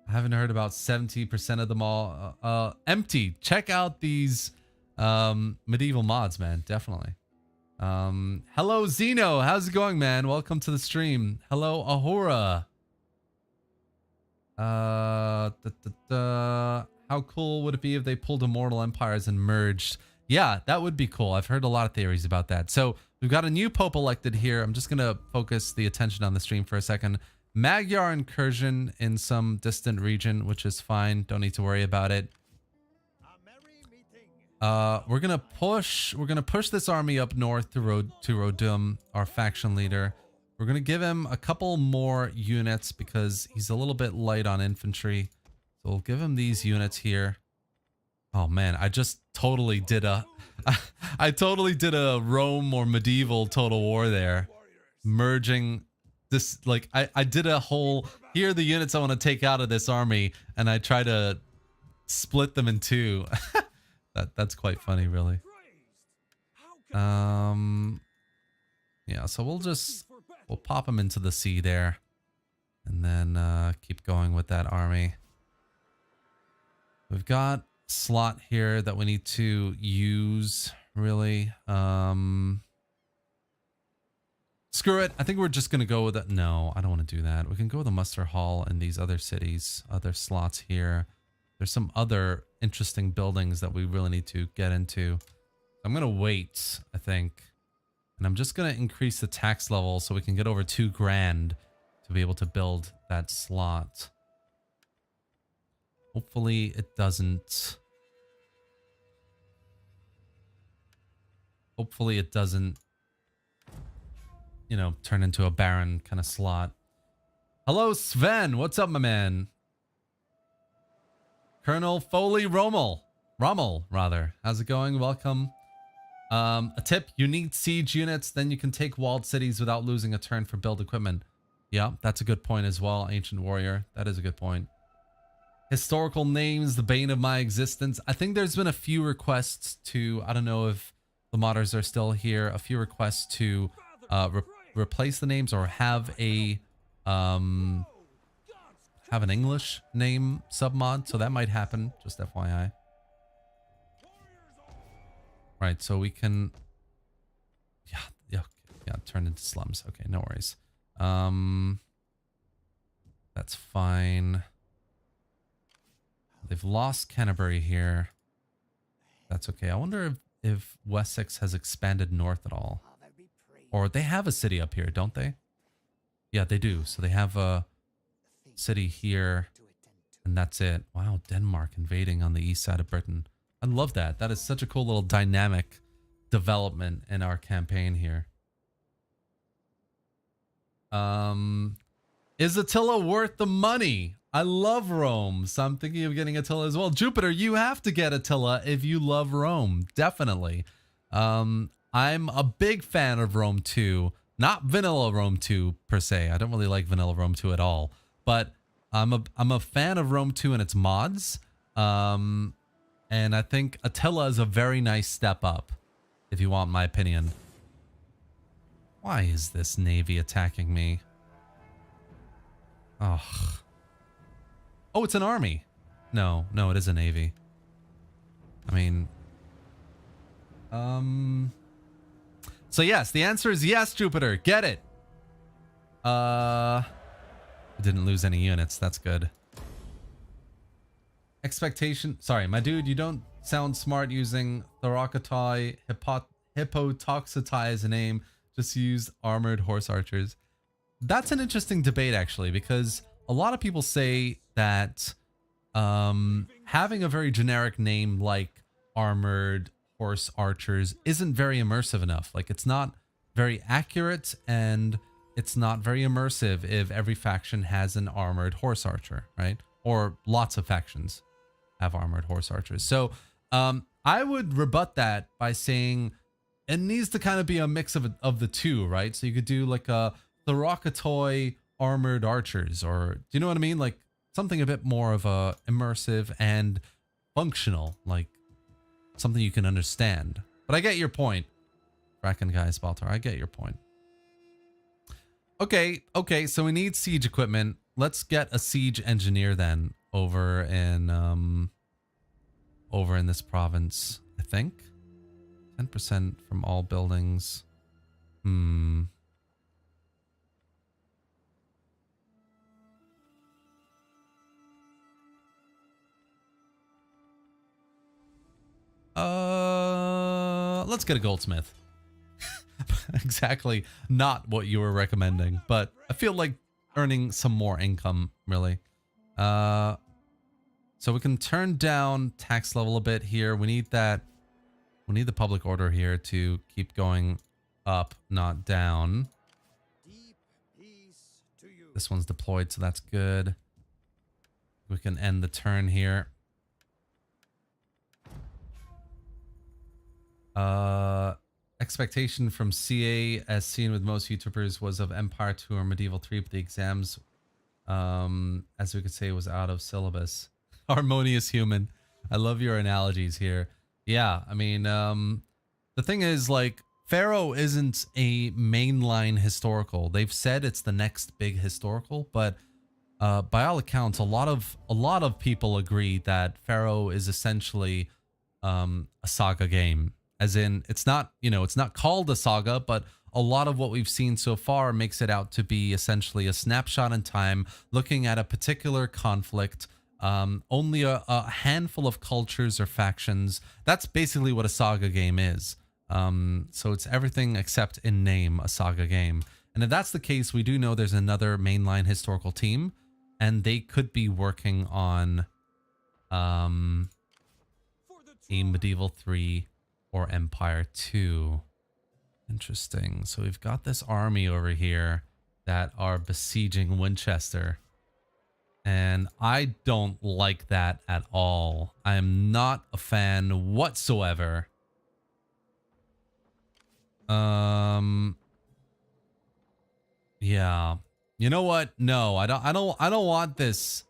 I haven't heard about 70% of them all. Empty. Check out these medieval mods, man. Definitely. Hello Zeno, how's it going, man? Welcome to the stream. Hello Ahura. How cool would it be if they pulled Immortal Empires and merged? Yeah, that would be cool. I've heard a lot of theories about that. So we've got a new pope elected here. I'm just gonna focus the attention on the stream for a second. Magyar incursion in some distant region, which is fine. Don't need to worry about it. We're gonna push this army up north to Rodum, our faction leader. We're gonna give him a couple more units because he's a little bit light on infantry. So we'll give him these units here. Oh man, I just totally did a I totally did a Rome or medieval total war there. Merging this, like I did a whole, here are the units I want to take out of this army, and I try to split them in two. That's quite funny, really. Yeah, so we'll pop them into the sea there, and then keep going with that army. We've got a slot here that we need to use, really. Screw it. I think we're just gonna go with that. No, I don't want to do that. We can go with the muster hall in these other cities, other slots here. There's some other interesting buildings that we really need to get into. I'm going to wait, I think. And I'm just going to increase the tax level so we can get over 2 grand to be able to build that slot. Hopefully it doesn't... Hopefully it doesn't, you know, turn into a barren kind of slot. Hello, Sven. What's up, my man? Colonel Foley Rommel, rather. How's it going? Welcome. A tip, you need siege units, then you can take walled cities without losing a turn for build equipment. Yeah, that's a good point as well, Ancient Warrior. That is a good point. Historical names, the bane of my existence. I think there's been a few requests to, I don't know if the modders are still here, a few requests to replace the names or have a... have an English name submod, so that might happen, just FYI. Right, so we can... Yeah, turn into slums. Okay, no worries. That's fine. They've lost Canterbury here. That's okay. I wonder if Wessex has expanded north at all. Or they have a city up here, don't they? Yeah, they do. So they have a city here, and that's it. Wow, Denmark invading on the east side of Britain. I love that. That is such a cool little dynamic development in our campaign here. Is Attila worth the money? I love Rome, so I'm thinking of getting Attila as well. Jupiter, you have to get Attila if you love Rome. Definitely. I'm a big fan of Rome 2. Not vanilla Rome 2 per se. I don't really like vanilla Rome 2 at all. But I'm a fan of Rome 2 and its mods. And I think Attila is a very nice step up, if you want my opinion. Why is this navy attacking me? Oh. Oh, it's an army. No, it is a navy. I mean... So yes, the answer is yes, Jupiter. Get it. Didn't lose any units. That's good. Expectation. Sorry, my dude, you don't sound smart using Thoracotai Hippotoxotai as a name. Just use armored horse archers. That's an interesting debate, actually, because a lot of people say that having a very generic name like armored horse archers isn't very immersive enough. Like, it's not very accurate, and it's not very immersive if every faction has an armored horse archer, right? Or lots of factions have armored horse archers. So I would rebut that by saying it needs to kind of be a mix of the two, right? So you could do like a Thorakatoi armored archers, or do you know what I mean? Like something a bit more of a immersive and functional, like something you can understand. But I get your point, Bracken Guys Baltar. I get your point. Okay, so we need siege equipment. Let's get a siege engineer then over in this province, I think. 10% from all buildings. Let's get a goldsmith. Exactly not what you were recommending, but I feel like earning some more income, really. So we can turn down tax level a bit here. We need that. We need the public order here to keep going up, not down. This one's deployed, so that's good. We can end the turn here. Expectation from CA, as seen with most YouTubers, was of Empire 2 or Medieval 3, but the exams, as we could say, was out of syllabus. Harmonious human. I love your analogies here. Yeah, I mean, the thing is, like, Pharaoh isn't a mainline historical. They've said it's the next big historical, but by all accounts, a lot of people agree that Pharaoh is essentially a saga game. As in, it's not, you know, it's not called a saga, but a lot of what we've seen so far makes it out to be essentially a snapshot in time, looking at a particular conflict, only a handful of cultures or factions. That's basically what a saga game is. So it's everything except in name a saga game. And if that's the case, we do know there's another mainline historical team, and they could be working on a Medieval 3 or Empire 2. Interesting. So we've got this army over here that are besieging Winchester. And I don't like that at all. I am not a fan whatsoever. Yeah. You know what? No, I don't want this.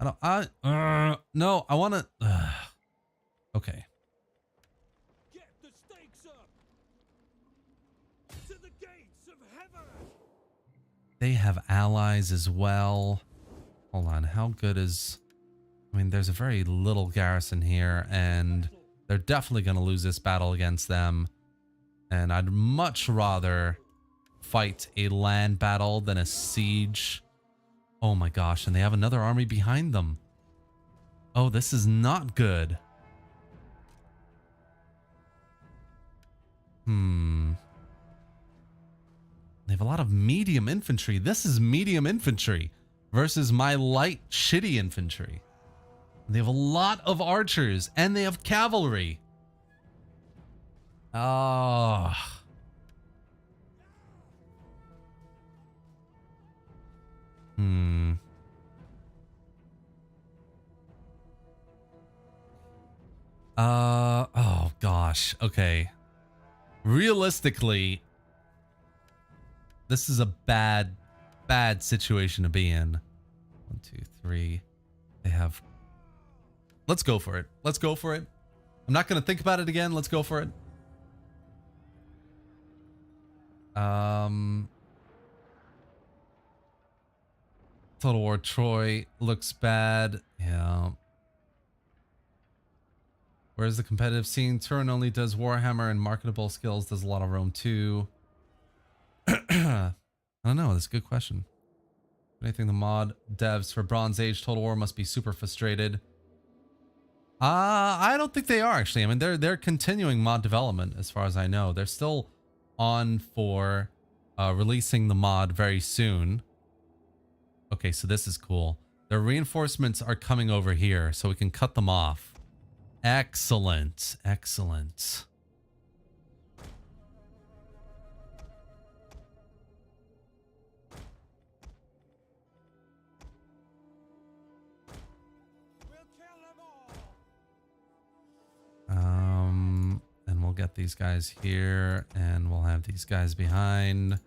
No, I want to. Okay. Get the stakes up to the gates of heaven. They have allies as well. Hold on, how good is... I mean, there's a very little garrison here, and they're definitely going to lose this battle against them. And I'd much rather fight a land battle than a siege. Oh my gosh, and they have another army behind them. Oh, this is not good. They have a lot of medium infantry. This is medium infantry versus my light, shitty infantry. They have a lot of archers, and they have cavalry. Oh. Oh gosh. Okay. Realistically, this is a bad situation to be in. 1, 2, 3. They have... Let's go for it. Let's go for it. I'm not going to think about it again. Let's go for it. Total War Troy looks bad. Yeah. Whereas the competitive scene, Turin only does Warhammer, and marketable skills does a lot of Rome too. I don't know. That's a good question. Anything the mod devs for Bronze Age Total War must be super frustrated. I don't think they are, actually. I mean, they're continuing mod development as far as I know. They're still on for releasing the mod very soon. Okay, so this is cool. Their reinforcements are coming over here, so we can cut them off. Excellent. Excellent. And we'll get these guys here, and we'll have these guys behind.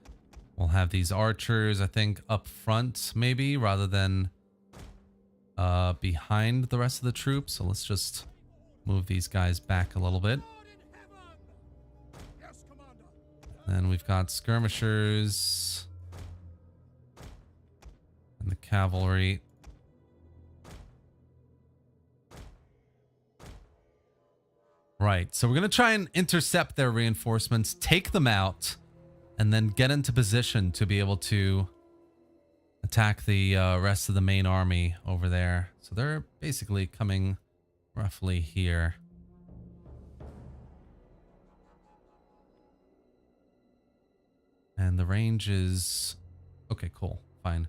We'll have these archers, I think, up front, maybe, rather than behind the rest of the troops. So let's just move these guys back a little bit. Then we've got skirmishers and the cavalry. Right, so we're going to try and intercept their reinforcements, take them out, and then get into position to be able to attack the rest of the main army over there. So they're basically coming roughly here. And the range is... Okay, cool. Fine.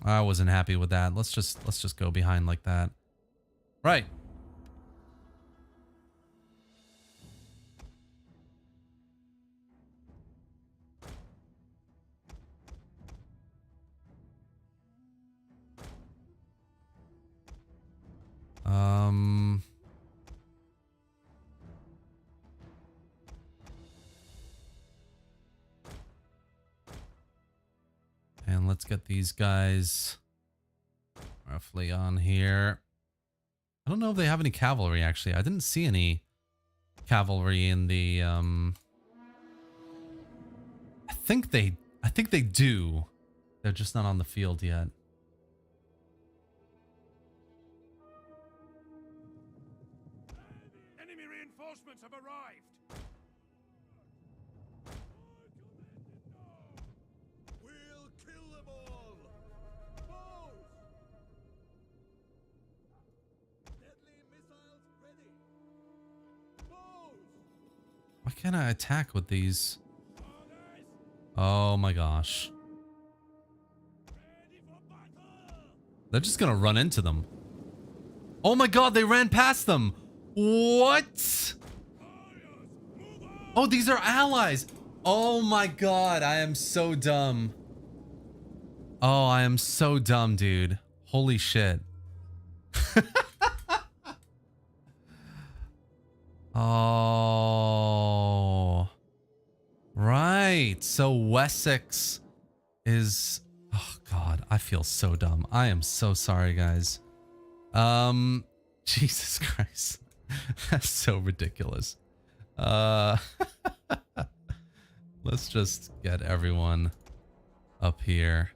I wasn't happy with that. Let's just go behind like that. Right. And let's get these guys roughly on here. I don't know if they have any cavalry, actually. I didn't see any cavalry in the I think they do. They're just not on the field yet. Enemy reinforcements have arrived. We'll kill them all. Bows. Deadly missiles ready. Bows. Why can't I attack with these? Oh my gosh. They're just gonna run into them. Oh my god, they ran past them. What? Oh, these are allies. Oh my god, I am so dumb. Oh, I am so dumb, dude. Holy shit. Oh. Right. So Wessex is... Oh god, I feel so dumb. I am so sorry, guys. Jesus Christ. That's so ridiculous. Let's just get everyone up here.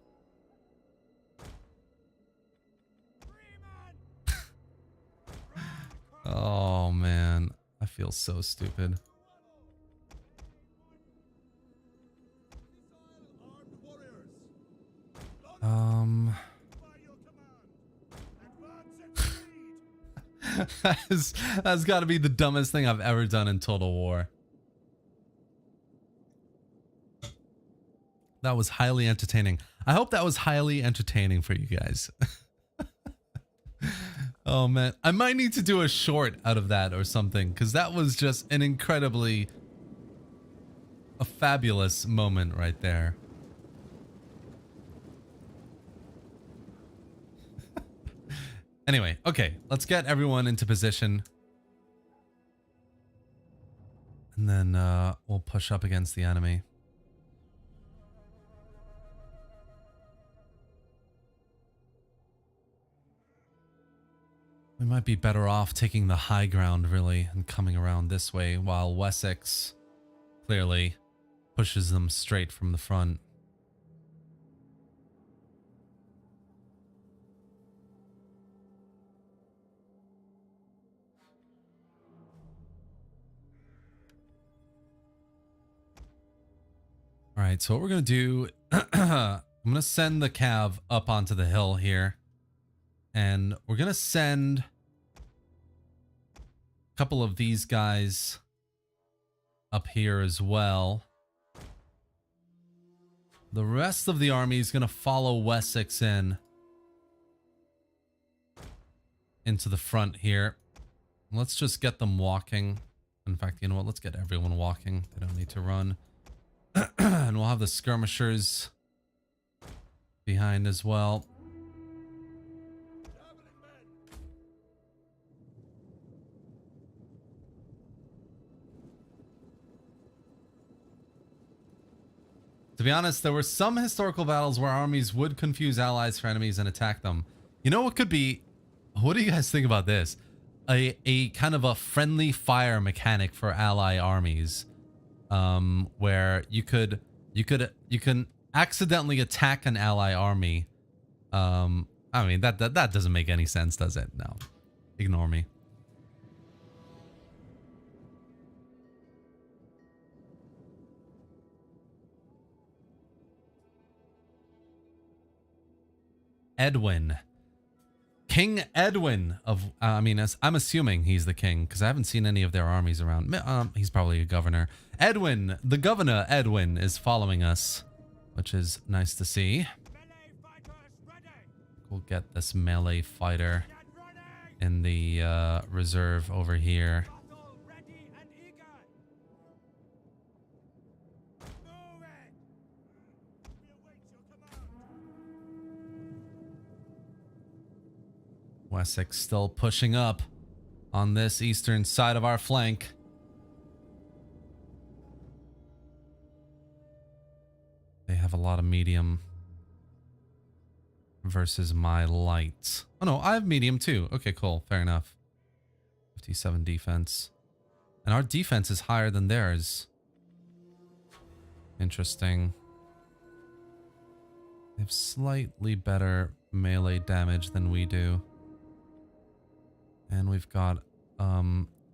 Oh man, I feel so stupid. That's got to be the dumbest thing I've ever done in Total War. That was highly entertaining. I hope that was highly entertaining for you guys. Oh man, I might need to do a short out of that or something, because that was just an incredibly a fabulous moment right there. Anyway, okay, let's get everyone into position. And then we'll push up against the enemy. We might be better off taking the high ground, really, and coming around this way, while Wessex clearly pushes them straight from the front. All right, so what we're going to do, I'm going to send the cav up onto the hill here. And we're going to send a couple of these guys up here as well. The rest of the army is going to follow Wessex into the front here. Let's just get them walking. In fact, you know what? Let's get everyone walking. They don't need to run. And we'll have the skirmishers behind as well. To be honest, there were some historical battles where armies would confuse allies for enemies and attack them. You know what could be? What do you guys think about this? A kind of a friendly fire mechanic for ally armies, where you can accidentally attack an ally army. I mean that doesn't make any sense, does it? No, ignore me. Edwin. King Edwin of, I'm assuming he's the king because I haven't seen any of their armies around. He's probably a governor. Edwin, the governor Edwin is following us, which is nice to see. We'll get this melee fighter in the reserve over here. Wessex still pushing up on this eastern side of our flank. They have a lot of medium versus my light. Oh no, I have medium too. Okay, cool. Fair enough. 57 defense. And our defense is higher than theirs. Interesting. They have slightly better melee damage than we do. And we've got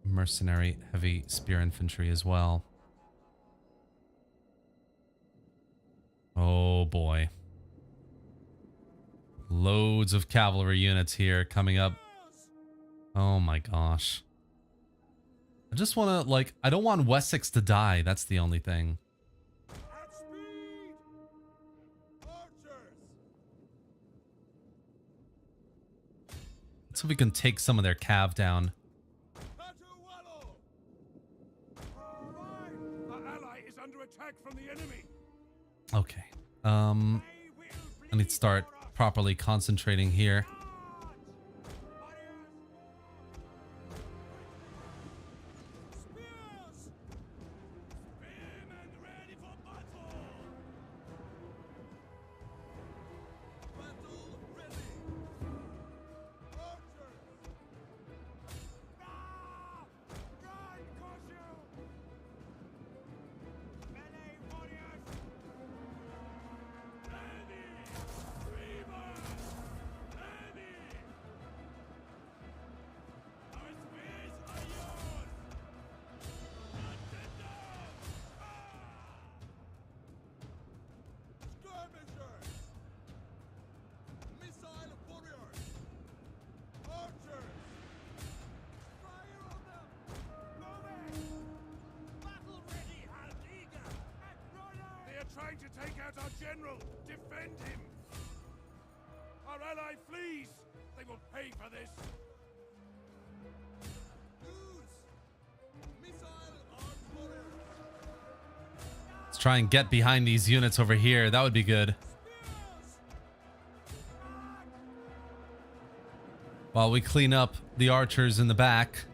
mercenary heavy spear infantry as well. Oh boy. Loads of cavalry units here coming up. Oh my gosh. I just want to, like, I don't want Wessex to die. That's the only thing. So we can take some of their cav down. Okay. I need to start properly concentrating here. Trying to take out our general. Defend him. Our ally flees. They will pay for this. Let's try and get behind these units over here. That would be good. While we clean up the archers in the back.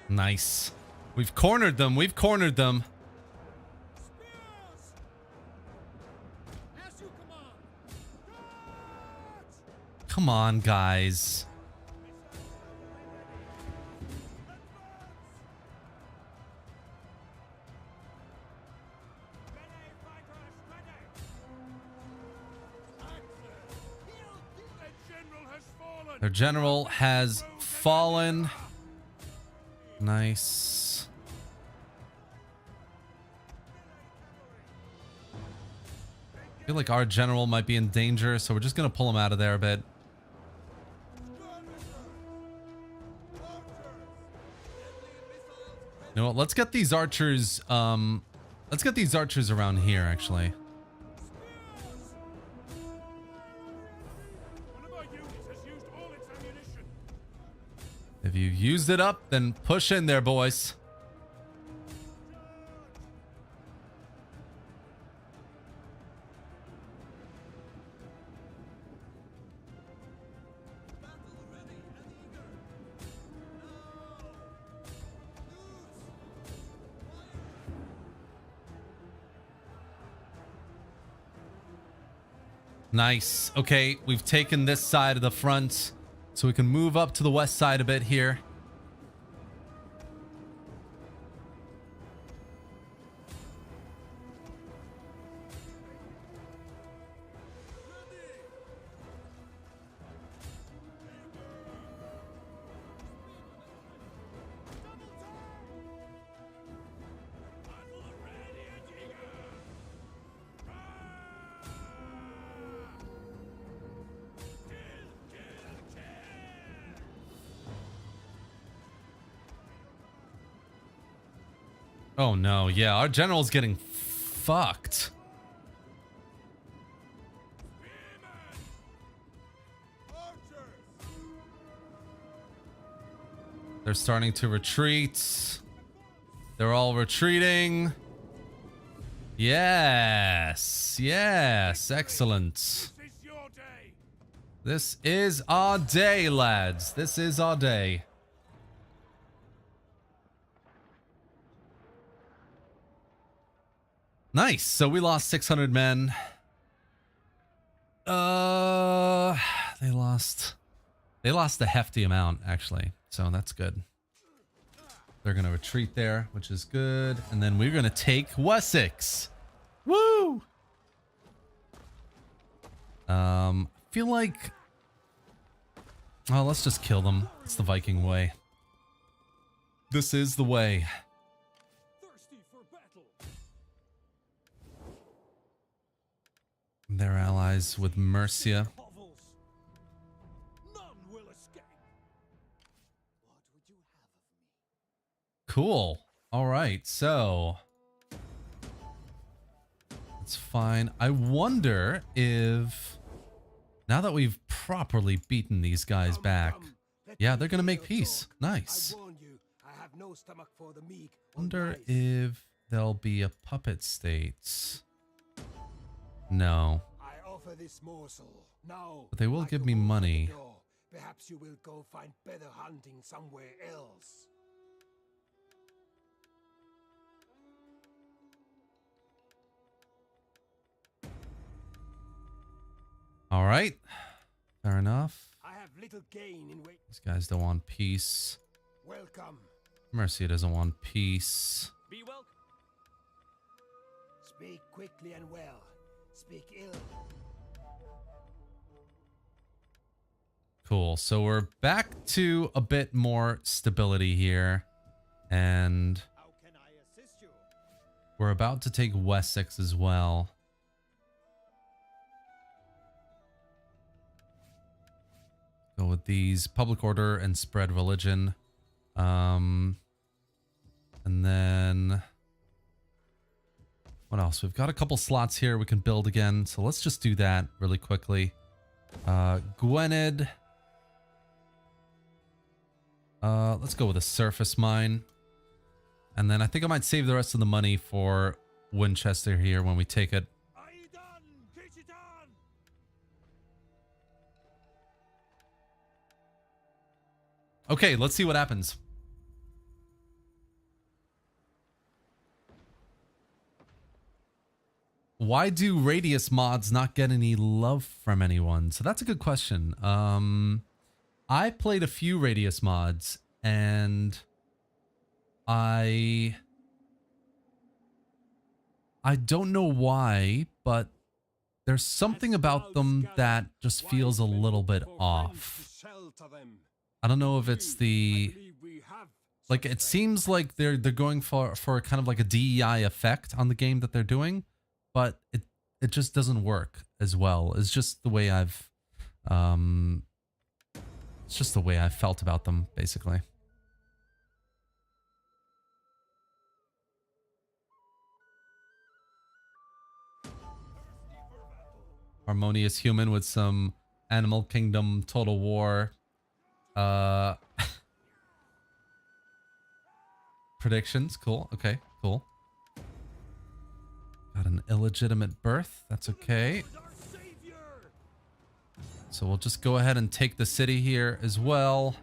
Nice. We've cornered them. We've cornered them. Come on, guys. Their general has fallen. Nice. I feel like our general might be in danger, so we're just gonna pull him out of there a bit. You know what? Let's get these archers. Let's get these archers around here, actually. One of our units has used all its ammunition. If you've used it up, then push in there, boys. Nice. Okay, we've taken this side of the front, so we can move up to the west side a bit here. Oh no, yeah, our general's getting fucked. They're starting to retreat. They're all retreating. Yes, yes, excellent. This is your day. This is our day, lads. This is our day. Nice. So we lost 600 men. They lost a hefty amount, actually. So that's good. They're going to retreat there, which is good. And then we're going to take Wessex. Woo! Feel like... Oh, let's just kill them. It's the Viking way. This is the way. Thirsty for battle. They're allies with Mercia. Hovels. None will escape. What would you have of me? Cool. All right, so that's fine. I wonder if now that we've properly beaten these guys back, yeah, they're gonna make peace. Nice. I warn you, I have no stomach for the meek. Wonder if there'll be a puppet state. No, I offer this morsel now. but they will like give a me wolf at the money. door. Perhaps you will go find better hunting somewhere else. All right, fair enough. I have little gain in wait. These guys don't want peace. Welcome. Mercia doesn't want peace. Be welcome. Speak quickly and well. Speak ill. Cool. So we're back to a bit more stability here. And How can I assist you? we're about to take Wessex as well. Go with these. Public order and spread religion. And then... what else? We've got a couple slots here we can build again. So let's just do that really quickly. Gwynedd. Let's go with a surface mine. And then I think I might save the rest of the money for Winchester here when we take it. Are you done? Get it on! Okay, let's see what happens. Why do radius mods not get any love from anyone? So that's a good question. I played a few radius mods and I don't know why, but there's something about them that just feels a little bit off. I don't know if it's the like it seems like they're going for kind of like a DEI effect on the game that they're doing, but it just doesn't work as well. It's just the way I've it's just the way I felt about them, basically. Harmonious human with some Animal Kingdom Total War predictions. Cool. Okay, cool. Got an illegitimate birth. That's okay. So we'll just go ahead and take the city here as well.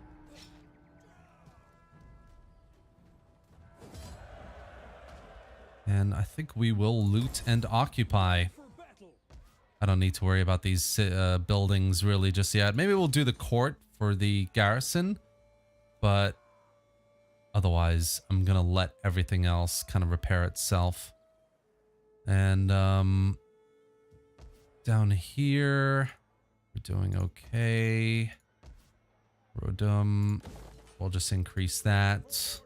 And I think we will loot and occupy. I don't need to worry about these buildings really just yet. Maybe we'll do the court for the garrison, but otherwise I'm gonna let everything else kind of repair itself. And down here we're doing okay. Rodum, we'll just increase that.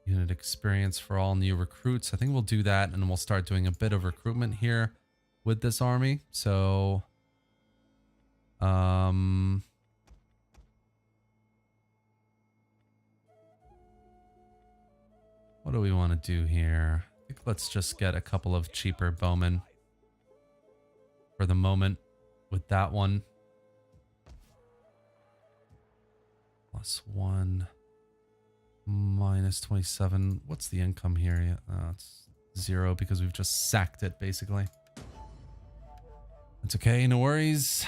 Unit experience for all new recruits. I think we'll do that, and we'll start doing a bit of recruitment here with this army. So what do we want to do here? I think let's just get a couple of cheaper bowmen for the moment with that one. +1 -27. What's the income here? Yeah, it's 0 because we've just sacked it basically. It's okay, no worries.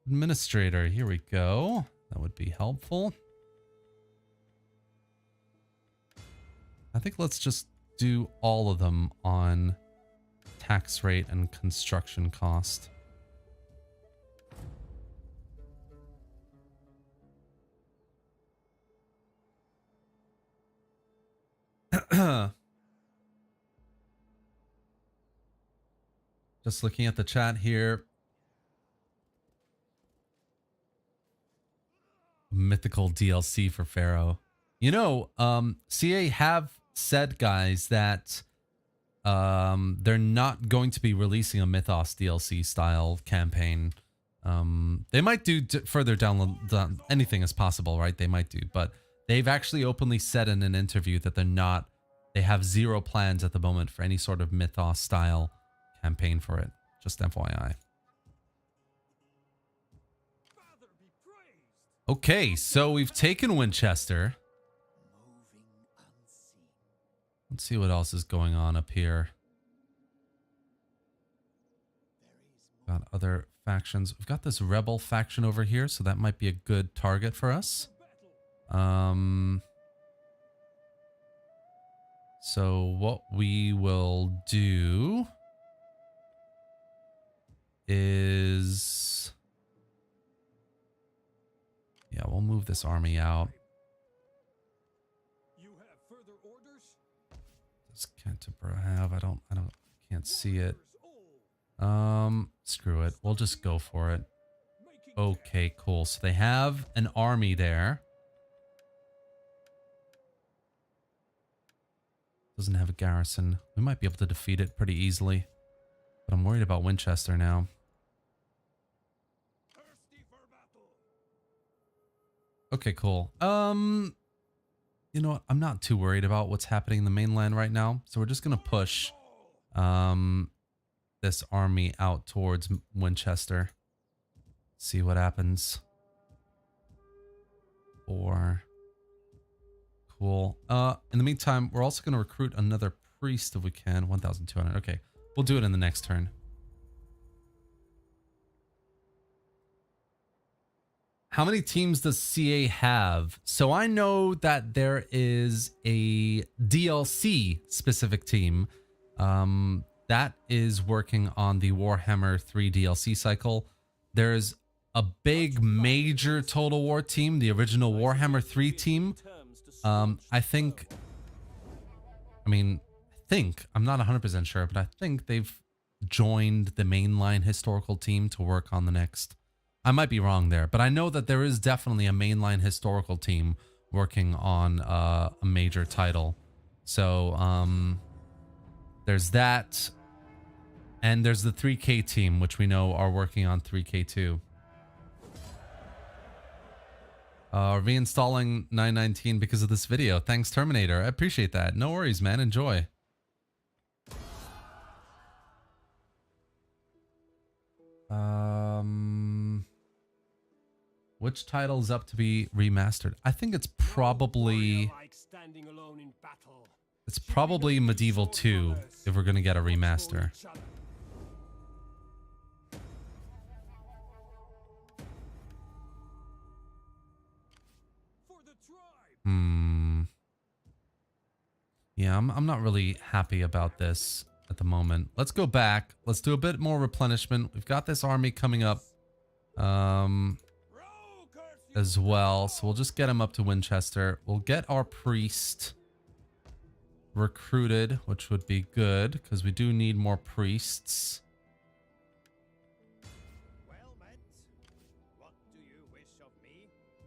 Administrator, here we go. That would be helpful. I think let's just do all of them on tax rate and construction cost. Just looking at the chat here. Mythical DLC for Pharaoh. You know, CA have said, guys, that they're not going to be releasing a Mythos DLC style campaign. They might do further down, anything is possible, right? They might do, but they've actually openly said in an interview that they have 0 plans at the moment for any sort of Mythos style campaign for it. Just FYI. Okay, so we've taken Winchester. Let's see what else is going on up here. Got other factions. We've got this rebel faction over here, so that might be a good target for us. So what we will do is, yeah, we'll move this army out. You have further orders? Does Canterbury have? I can't see it. Screw it. We'll just go for it. Okay, cool. So they have an army there. Doesn't have a garrison. We might be able to defeat it pretty easily. But I'm worried about Winchester now. Okay, cool. You know what? I'm not too worried about what's happening in the mainland right now. So we're just going to push this army out towards Winchester. See what happens. Cool. In the meantime, we're also going to recruit another priest if we can. 1,200. Okay. We'll do it in the next turn. How many teams does CA have? So I know that there is a DLC specific team that is working on the Warhammer 3 DLC cycle. There's a big major Total War team, the original Warhammer 3 team. I'm not 100% sure, but I think they've joined the mainline historical team to work on the next I might be wrong there, but I know that there is definitely a mainline historical team working on a major title. So there's that, and there's the 3K team, which we know are working on 3K2. Reinstalling 919 because of this video. Thanks, Terminator. I appreciate that. No worries, man. Enjoy. Which title is up to be remastered? I think it's probably Medieval 2 if we're gonna get a remaster. Yeah, I'm not really happy about this at the moment. Let's go back. Let's do a bit more replenishment. We've got this army coming up as well. So we'll just get him up to Winchester. We'll get our priest recruited, which would be good because we do need more priests.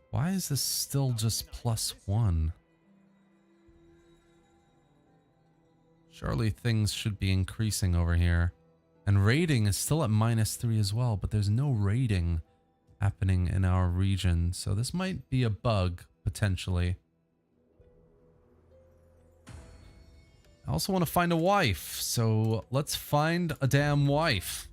Why is this still just +1? Surely things should be increasing over here. And raiding is still at -3 as well, but there's no raiding happening in our region. So this might be a bug, potentially. I also want to find a wife, so let's find a damn wife.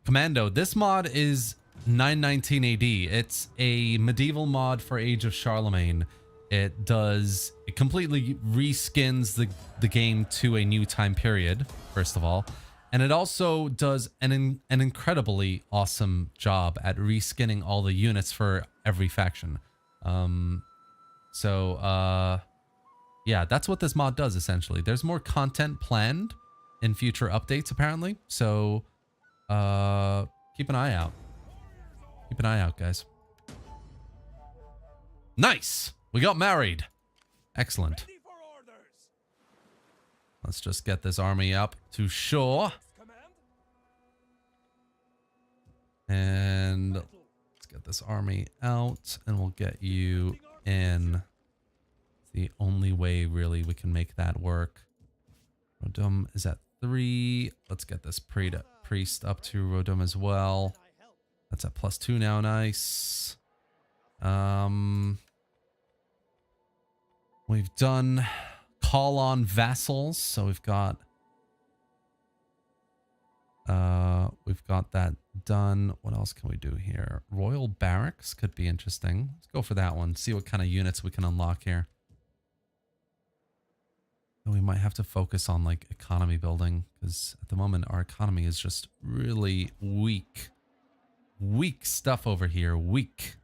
Commando, this mod is 919 AD. It's a medieval mod for Age of Charlamagne. It completely reskins the game to a new time period, first of all. And it also does an incredibly awesome job at reskinning all the units for every faction. Yeah, that's what this mod does, essentially. There's more content planned in future updates, apparently. So, keep an eye out. Keep an eye out, guys. Nice! We got married. Excellent. Let's just get this army up to shore. And let's get this army out, and we'll get you in. It's the only way, really, we can make that work. Rodum is at 3. Let's get this priest up to Rodum as well. That's at +2 now. Nice. We've done call on vassals, so we've got that done. What else can we do here? Royal barracks could be interesting. Let's go for that one. See what kind of units we can unlock here. We might have to focus on like economy building, because at the moment our economy is just really weak. Weak stuff over here. Weak.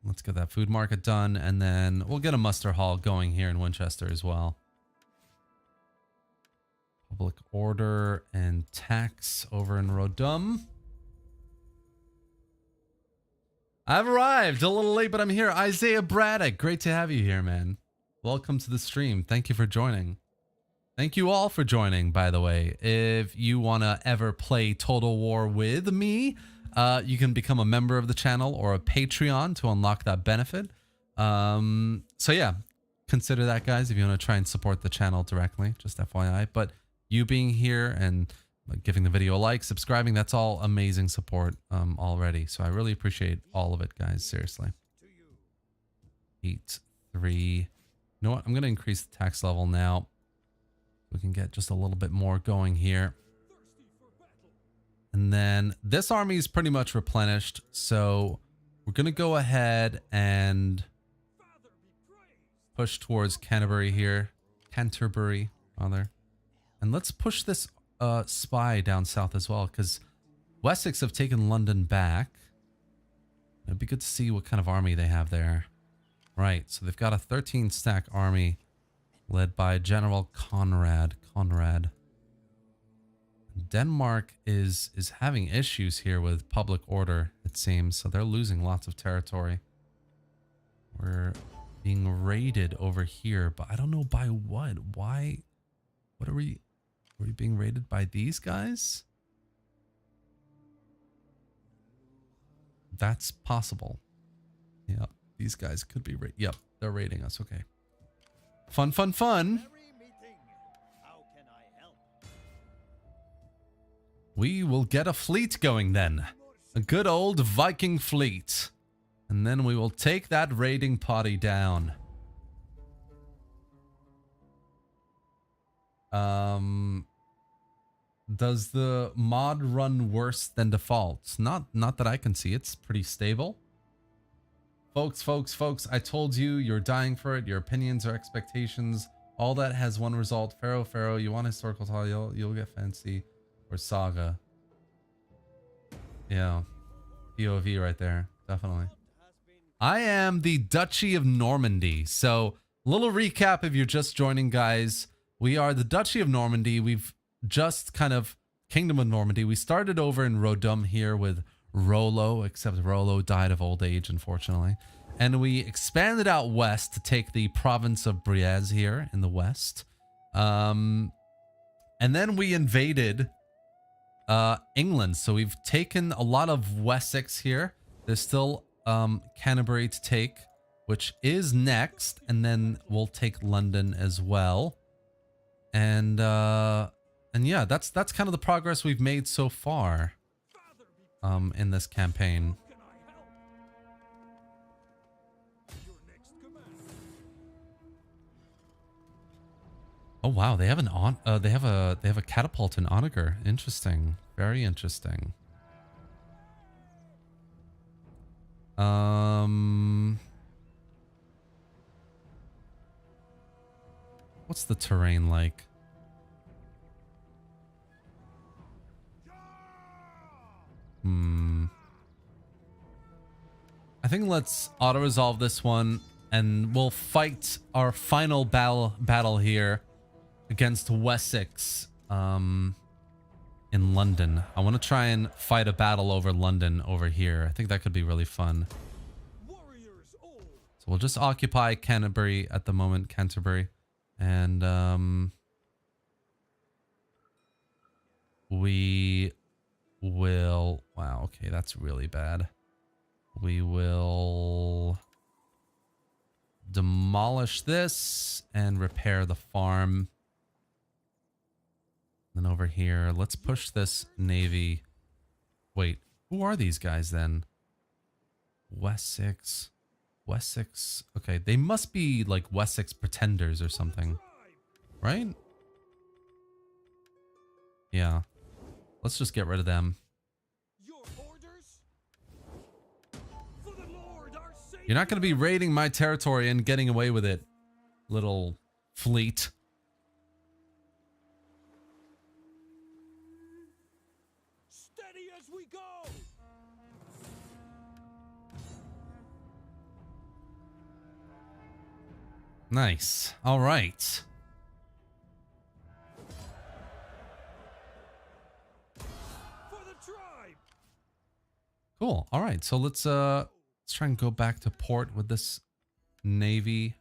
Let's get that food market done, and then we'll get a muster hall going here in Winchester as well. Public order and tax over in Rodum. I've arrived a little late, but I'm here. Isaiah Braddock, great to have you here, man. Welcome to the stream. Thank you for joining. Thank you all for joining, by the way. If you want to ever play Total War with me, you can become a member of the channel or a Patreon to unlock that benefit. So yeah, consider that, guys, if you want to try and support the channel directly, just FYI. But you being here and giving the video a like, subscribing, that's all amazing support already. So I really appreciate all of it, guys, seriously. 8, 3. You know what? I'm going to increase the tax level now. We can get just a little bit more going here. And then this army is pretty much replenished. So we're going to go ahead and push towards Canterbury here. Canterbury, rather. And let's push this spy down south as well, because Wessex have taken London back. It'd be good to see what kind of army they have there. Right, so they've got a 13-stack army led by General Conrad. Denmark is having issues here with public order, it seems. So they're losing lots of territory. We're being raided over here, but I don't know by what. Why? What are we? Are we being raided by these guys? That's possible. Yeah, these guys could be yep, they're raiding us. Okay. Fun, fun, fun. We will get a fleet going then. A good old Viking fleet. And then we will take that raiding party down. Does the mod run worse than default? Not that I can see. It's pretty stable. Folks, I told you, you're dying for it. Your opinions or expectations, all that has one result. Pharaoh, you want historical tile, you'll get fancy. Or saga. Yeah. POV right there. Definitely. I am the Duchy of Normandy. So, little recap if you're just joining, guys. We are the Duchy of Normandy. We've just kind of Kingdom of Normandy. We started over in Rodum here with Rollo, except Rollo died of old age, unfortunately. And we expanded out west to take the province of Brieze here in the west. And then we invaded England. So we've taken a lot of Wessex here. There's still Canterbury to take, which is next, and then we'll take London as well. And yeah, that's kind of the progress we've made so far in this campaign. Oh wow, they have they have a catapult in Onager. Interesting. Very interesting. What's the terrain like? I think let's auto-resolve this one and we'll fight our final battle here against Wessex in London. I want to try and fight a battle over London over here. I think that could be really fun. So we'll just occupy Canterbury at the moment, Canterbury. And we will... Wow, okay, that's really bad. We will demolish this and repair the farm. Then over here, let's push this navy. Wait, who are these guys then? Wessex. Wessex. Okay, they must be like Wessex pretenders or something. Right? Yeah. Let's just get rid of them. You're not going to be raiding my territory and getting away with it, little fleet. Steady as we go. Nice. All right. For the tribe. Cool. All right. So let's try and go back to port with this navy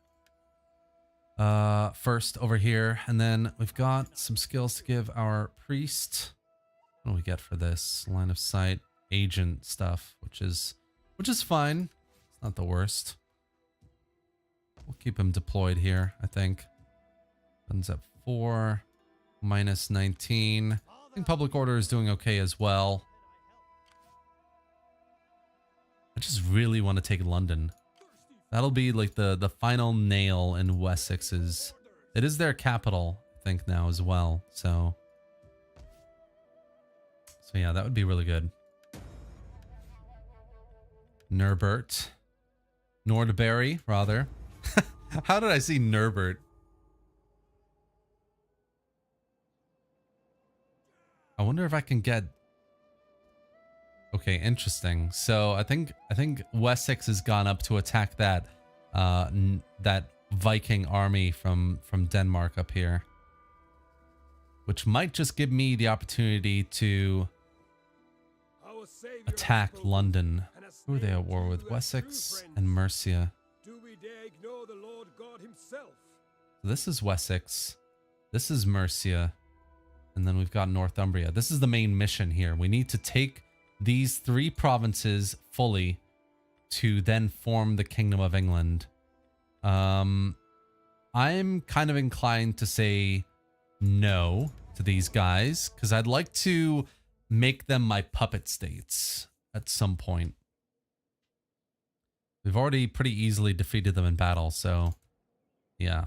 first over here, and then we've got some skills to give our priest. What do we get for this? Line of sight, agent stuff, which is fine. It's not the worst. We'll keep him deployed here, I think. Guns at 4, minus 19. I think public order is doing okay as well. I just really want to take London. That'll be like the final nail in Wessex's. It is their capital, I think, now as well. So yeah, that would be really good. Nordberg, rather. How did I see Nordberg? I wonder if I can get... Okay, interesting. So I think Wessex has gone up to attack that that Viking army from Denmark up here, which might just give me the opportunity to Our Savior attack has spoken, London. and has Who are they at named war you with? as true Wessex friends. and Mercia. Do we dare ignore the Lord God himself? This is Wessex. This is Mercia. And then we've got Northumbria. This is the main mission here. We need to take these 3 provinces fully to then form the Kingdom of England. I'm kind of inclined to say no to these guys because I'd like to make them my puppet states at some point. We've already pretty easily defeated them in battle, so yeah,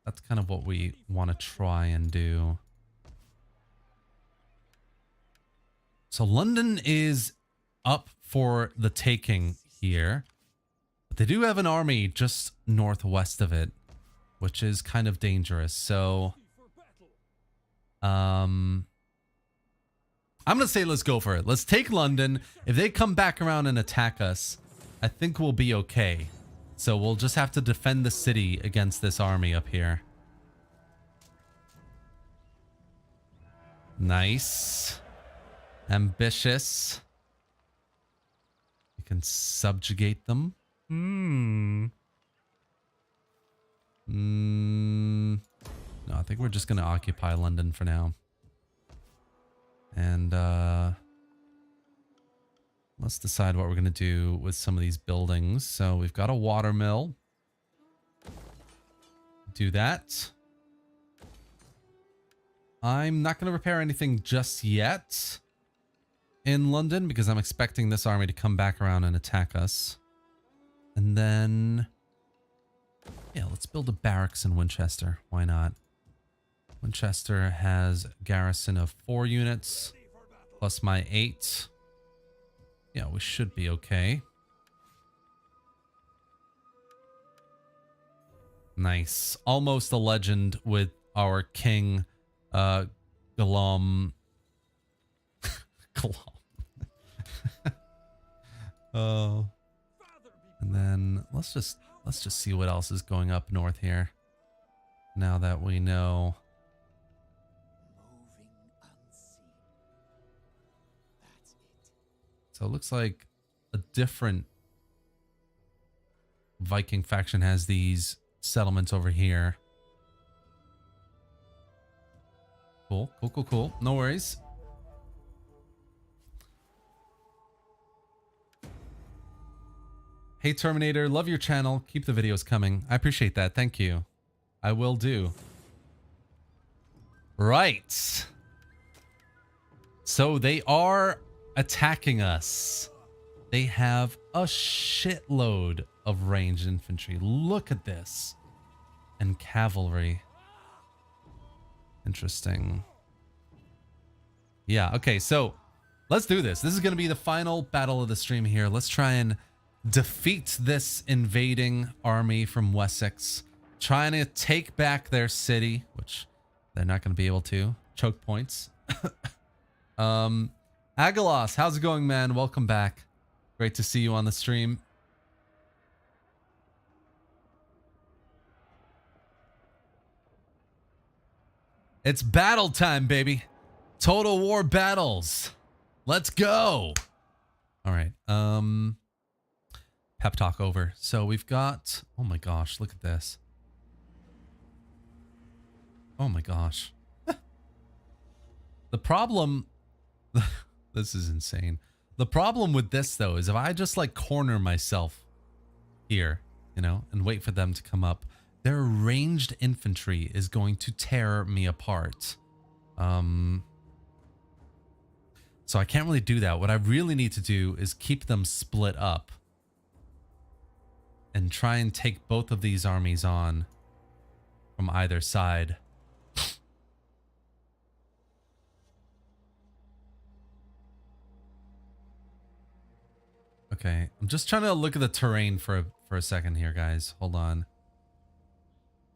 that's kind of what we want to try and do. So London is up for the taking here, but they do have an army just northwest of it, which is kind of dangerous. So, I'm going to say let's go for it. Let's take London. If they come back around and attack us, I think we'll be okay. So we'll just have to defend the city against this army up here. Nice. Ambitious. You can subjugate them. No, I think we're just going to occupy London for now. And let's decide what we're going to do with some of these buildings. So we've got a water mill. Do that. I'm not going to repair anything just yet in London because I'm expecting this army to come back around and attack us. And then, yeah, let's build a barracks in Winchester. Why not? Winchester has a garrison of 4 units plus my 8. Yeah, we should be okay. Nice. Almost a legend with our king, Guillaume. Oh. And then let's just see what else is going up north here. Now that we know. So it looks like a different Viking faction has these settlements over here. Cool, cool, cool, cool. No worries. Hey Terminator, love your channel. Keep the videos coming. I appreciate that. Thank you. I will do. Right. So they are attacking us. They have a shitload of ranged infantry. Look at this. And cavalry. Interesting. Yeah, okay, so let's do this. This is going to be the final battle of the stream here. Let's try and defeat this invading army from Wessex. Trying to take back their city, which they're not going to be able to. Choke points. Agalos, how's it going, man? Welcome back. Great to see you on the stream. It's battle time, baby. Total War battles. Let's go. All right. Pep talk over. So we've got, oh my gosh, look at this. Oh my gosh. The problem, this is insane. The problem with this though is if I just like corner myself here, you know, and wait for them to come up, their ranged infantry is going to tear me apart. So I can't really do that. What I really need to do is keep them split up and try and take both of these armies on from either side. Okay, I'm just trying to look at the terrain for a second here, guys. Hold on.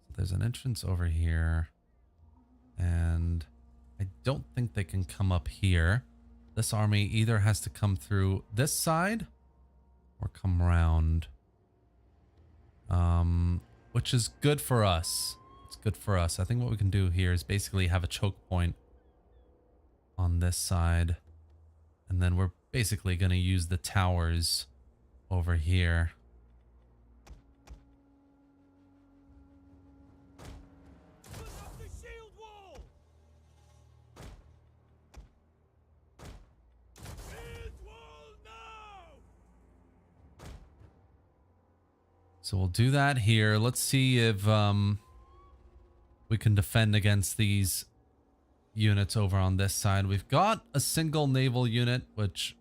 So there's an entrance over here, and I don't think they can come up here. This army either has to come through this side or come around, which is good for us. It's good for us. I think what we can do here is basically have a choke point on this side. And then we're basically going to use the towers over here. So we'll do that here. Let's see if we can defend against these units over on this side. We've got a single naval unit, which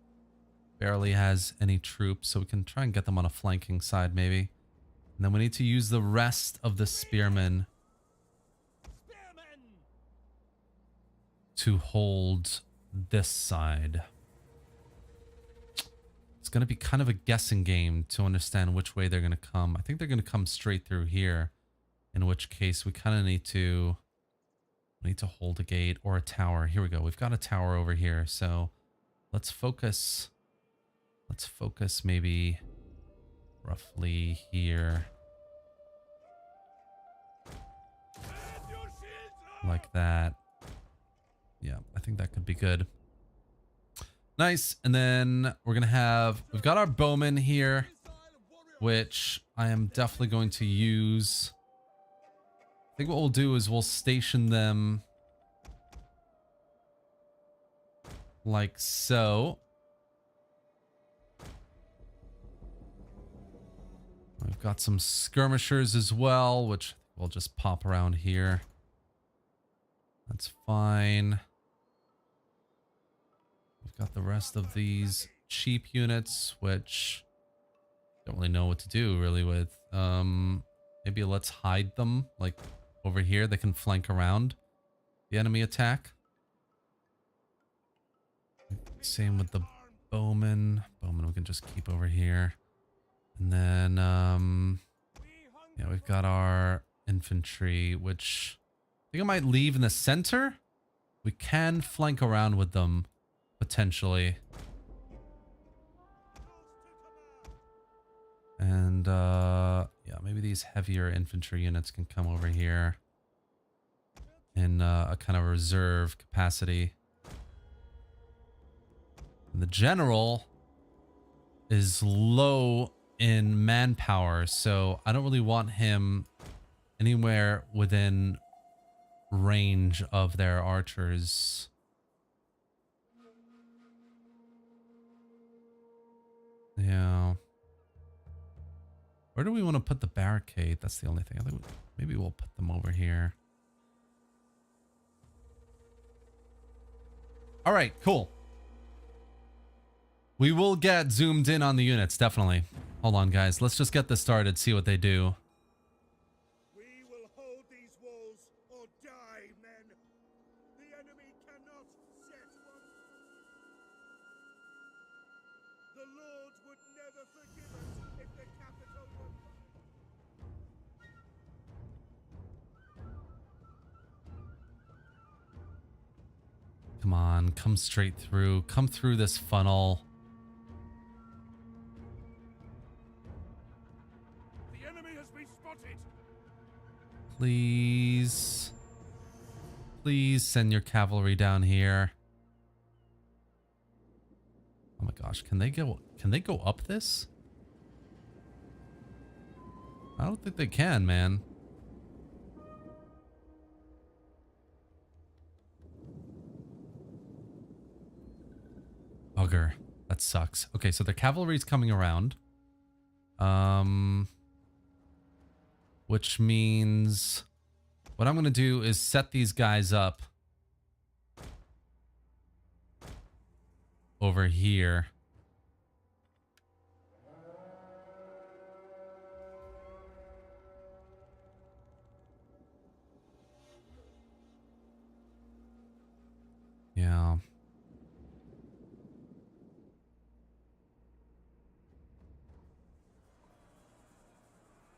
barely has any troops, so we can try and get them on a flanking side maybe. And then we need to use the rest of the spearmen to hold this side. It's going to be kind of a guessing game to understand which way they're going to come. I think they're going to come straight through here, in which case we kind of need to hold a gate or a tower. Here we go. We've got a tower over here, so let's focus maybe roughly here, like that. Yeah, I think that could be good. Nice. And then we've got our bowmen here, which I am definitely going to use. I think what we'll do is we'll station them like so. We've got some skirmishers as well, which we'll just pop around here. That's fine. We've got the rest of these cheap units, which I don't really know what to do really with. Maybe let's hide them like over here. They can flank around the enemy attack. Same with the bowmen. We can just keep over here. And then, yeah, we've got our infantry, which I think I might leave in the center. We can flank around with them, potentially. And, yeah, maybe these heavier infantry units can come over here in a kind of reserve capacity. And the general is low in manpower, so I don't really want him anywhere within range of their archers. Yeah. Where do we want to put the barricade? That's the only thing. I think maybe we'll put them over here. All right, cool. We will get zoomed in on the units, definitely. Hold on, guys. Let's just get this started, see what they do. We will hold these walls or die, men. The enemy cannot set one. The Lord would never forgive us if the capital were... Come on, come straight through. Come through this funnel. The enemy has been spotted. Please. Please send your cavalry down here. Oh my gosh, can they go up this? I don't think they can, man. Bugger. That sucks. Okay, so their cavalry's coming around. Which means what I'm going to do is set these guys up over here. Yeah.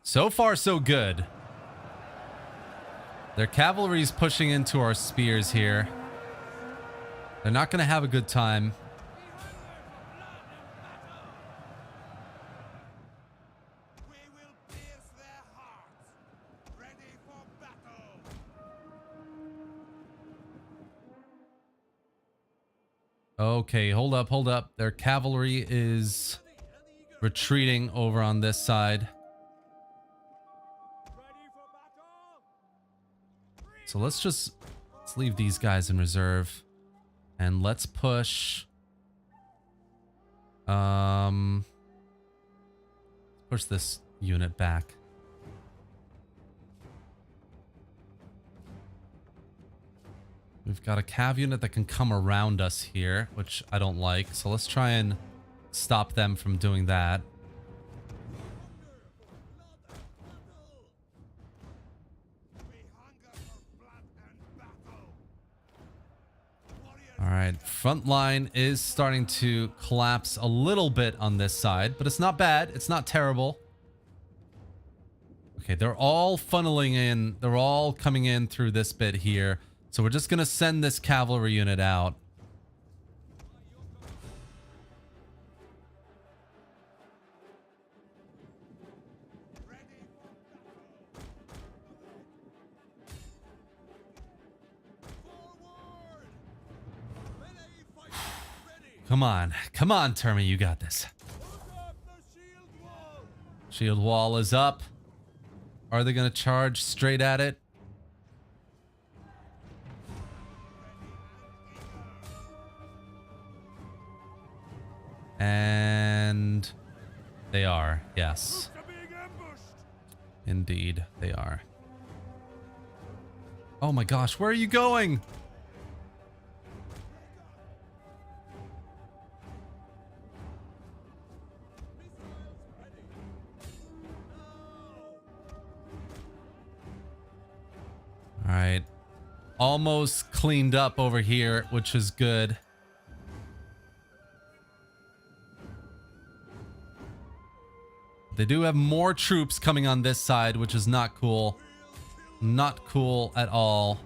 So far, so good. Their cavalry's pushing into our spears here. They're not going to have a good time. We will pierce their hearts. Ready for battle. Okay, hold up, hold up. Their cavalry is retreating over on this side. So let's leave these guys in reserve. And let's push. Push this unit back. We've got a cav unit that can come around us here, which I don't like. So let's try and stop them from doing that. All right, front line is starting to collapse a little bit on this side, but it's not bad. It's not terrible. Okay, they're all funneling in. They're all coming in through this bit here. So we're just going to send this cavalry unit out. Come on. Come on, Termi. You got this. Shield wall is up. Are they going to charge straight at it? And they are, yes. Indeed, they are. Oh my gosh, where are you going? All right. Almost cleaned up over here, which is good. They do have more troops coming on this side, which is not cool. Not cool at all.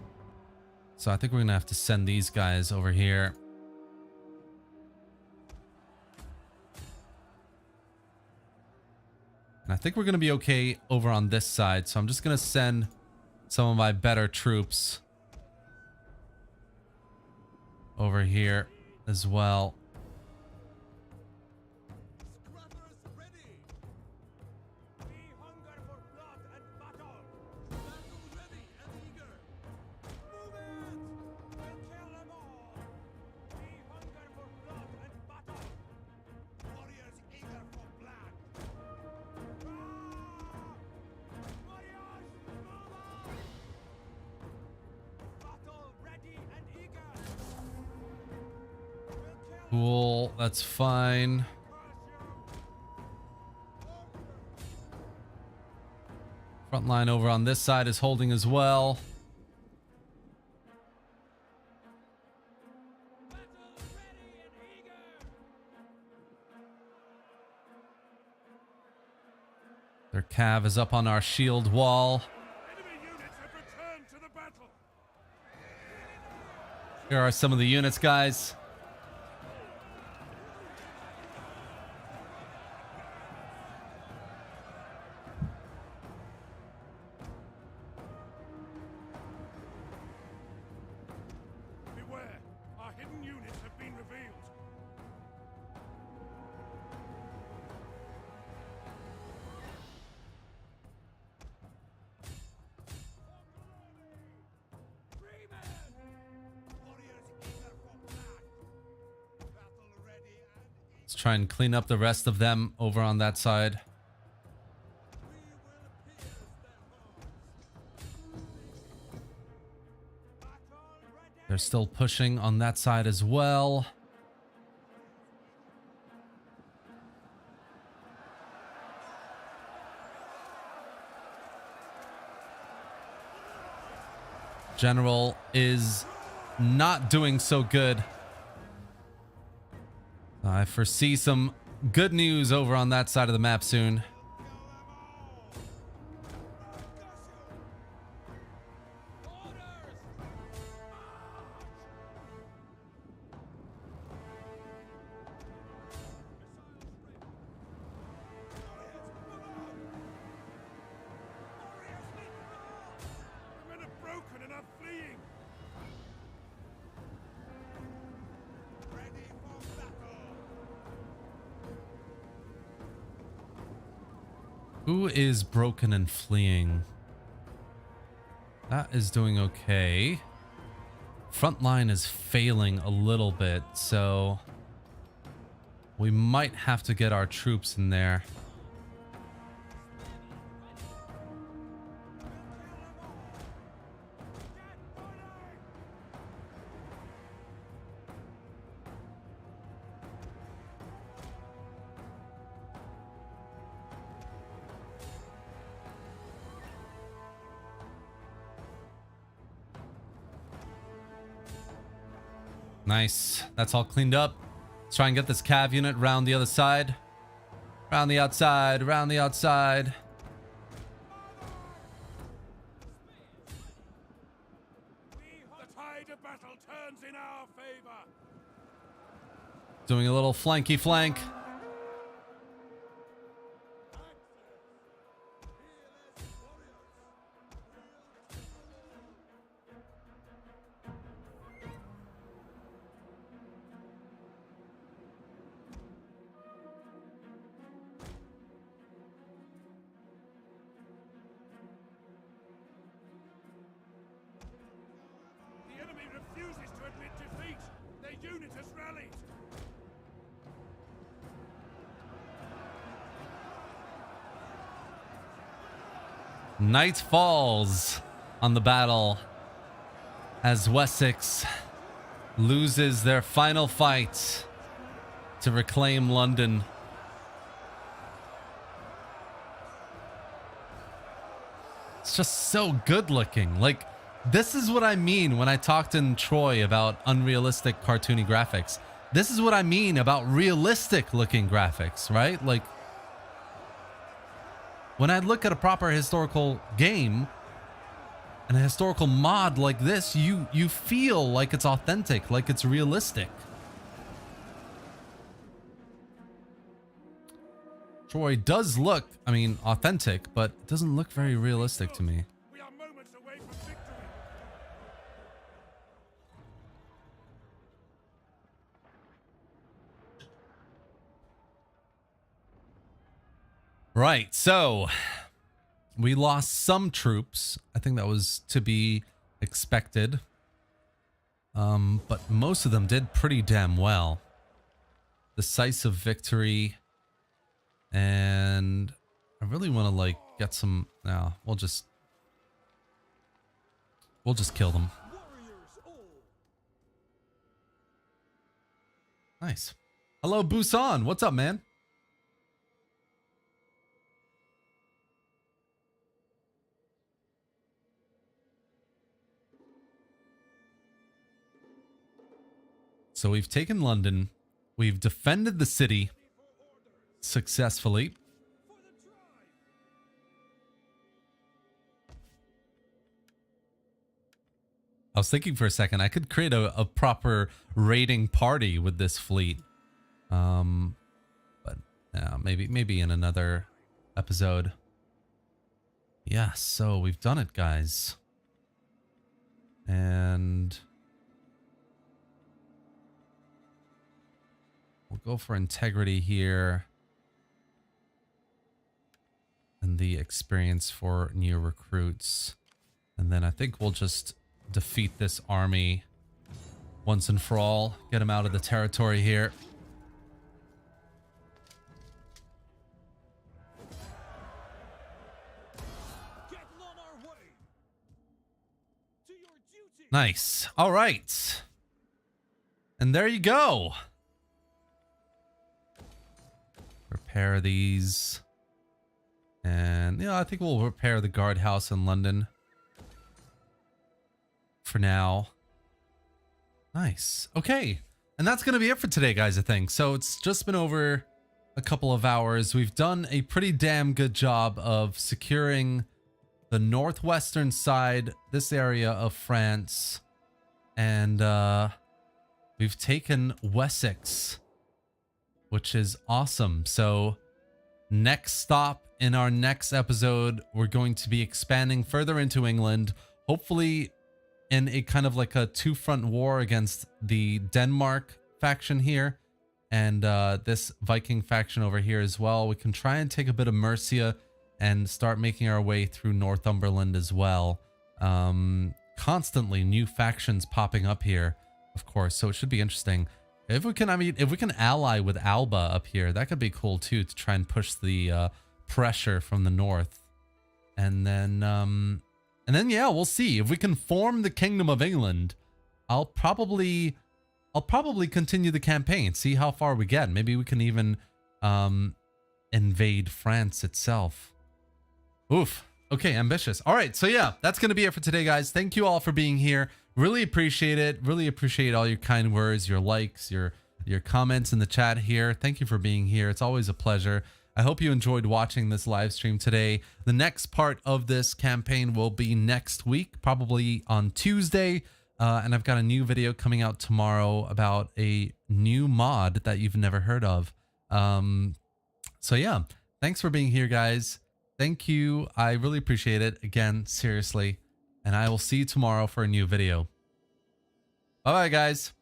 So I think we're going to have to send these guys over here. And I think we're going to be okay over on this side. So I'm just going to send some of my better troops over here as well. Cool, that's fine. Front line over on this side is holding as well. Their cav is up on our shield wall. Here are some of the units, guys. Let's try and clean up the rest of them over on that side. They're still pushing on that side as well. General is not doing so good. I foresee some good news over on that side of the map soon. Who is broken and fleeing? That is doing okay. Front line is failing a little bit, so we might have to get our troops in there. Nice. That's all cleaned up. Let's try and get this cav unit around the other side. Around the outside, around the outside. The tide of battle turns in our favor. Doing a little flanky flank. The enemy refuses to admit defeat. Their unit has rallied. Night falls on the battle as Wessex loses their final fight to reclaim London. It's just so good looking. Like, this is what I mean when I talked in Troy about unrealistic cartoony graphics. This is what I mean about realistic looking graphics, right? Like, when I look at a proper historical game and a historical mod like this, you feel like it's authentic, like it's realistic. Troy does look, I mean, authentic, but it doesn't look very realistic to me. We are moments away from victory. Right, so we lost some troops. I think that was to be expected. But most of them did pretty damn well. Decisive victory. And I really want to like get some. No, we'll just kill them. Nice. Hello, Busan. What's up, man? So we've taken London. We've defended the city successfully. I was thinking for a second, I could create a proper raiding party with this fleet. But maybe in another episode. Yeah, so we've done it, guys. And we'll go for integrity here. And the experience for new recruits. And then I think we'll just defeat this army once and for all. Get them out of the territory here. Nice. All right. And there you go. Repair these. And, you know, I think we'll repair the guardhouse in London for now. Nice. Okay. And that's going to be it for today, guys, I think. So it's just been over a couple of hours. We've done a pretty damn good job of securing the northwestern side, this area of France. And we've taken Wessex, which is awesome. So next stop in our next episode, we're going to be expanding further into England, hopefully in a kind of like a two-front war against the Denmark faction here and this Viking faction over here as well. We can try and take a bit of Mercia and start making our way through Northumberland as well. Constantly new factions popping up here, of course, so it should be interesting. If we can, I mean, if we can ally with Alba up here, that could be cool too, to try and push the pressure from the north. And then yeah, we'll see if we can form the Kingdom of England. I'll probably continue the campaign, see how far we get. Maybe we can even invade France itself. Oof. Okay, ambitious. All right, so yeah, that's going to be it for today, guys. Thank you all for being here. Really appreciate it. Really appreciate all your kind words, your likes, your comments in the chat here. Thank you for being here. It's always a pleasure. I hope you enjoyed watching this live stream today. The next part of this campaign will be next week, probably on Tuesday. And I've got a new video coming out tomorrow about a new mod that you've never heard of. So yeah, thanks for being here, guys. Thank you. I really appreciate it. Again, seriously. And I will see you tomorrow for a new video. Bye-bye, guys.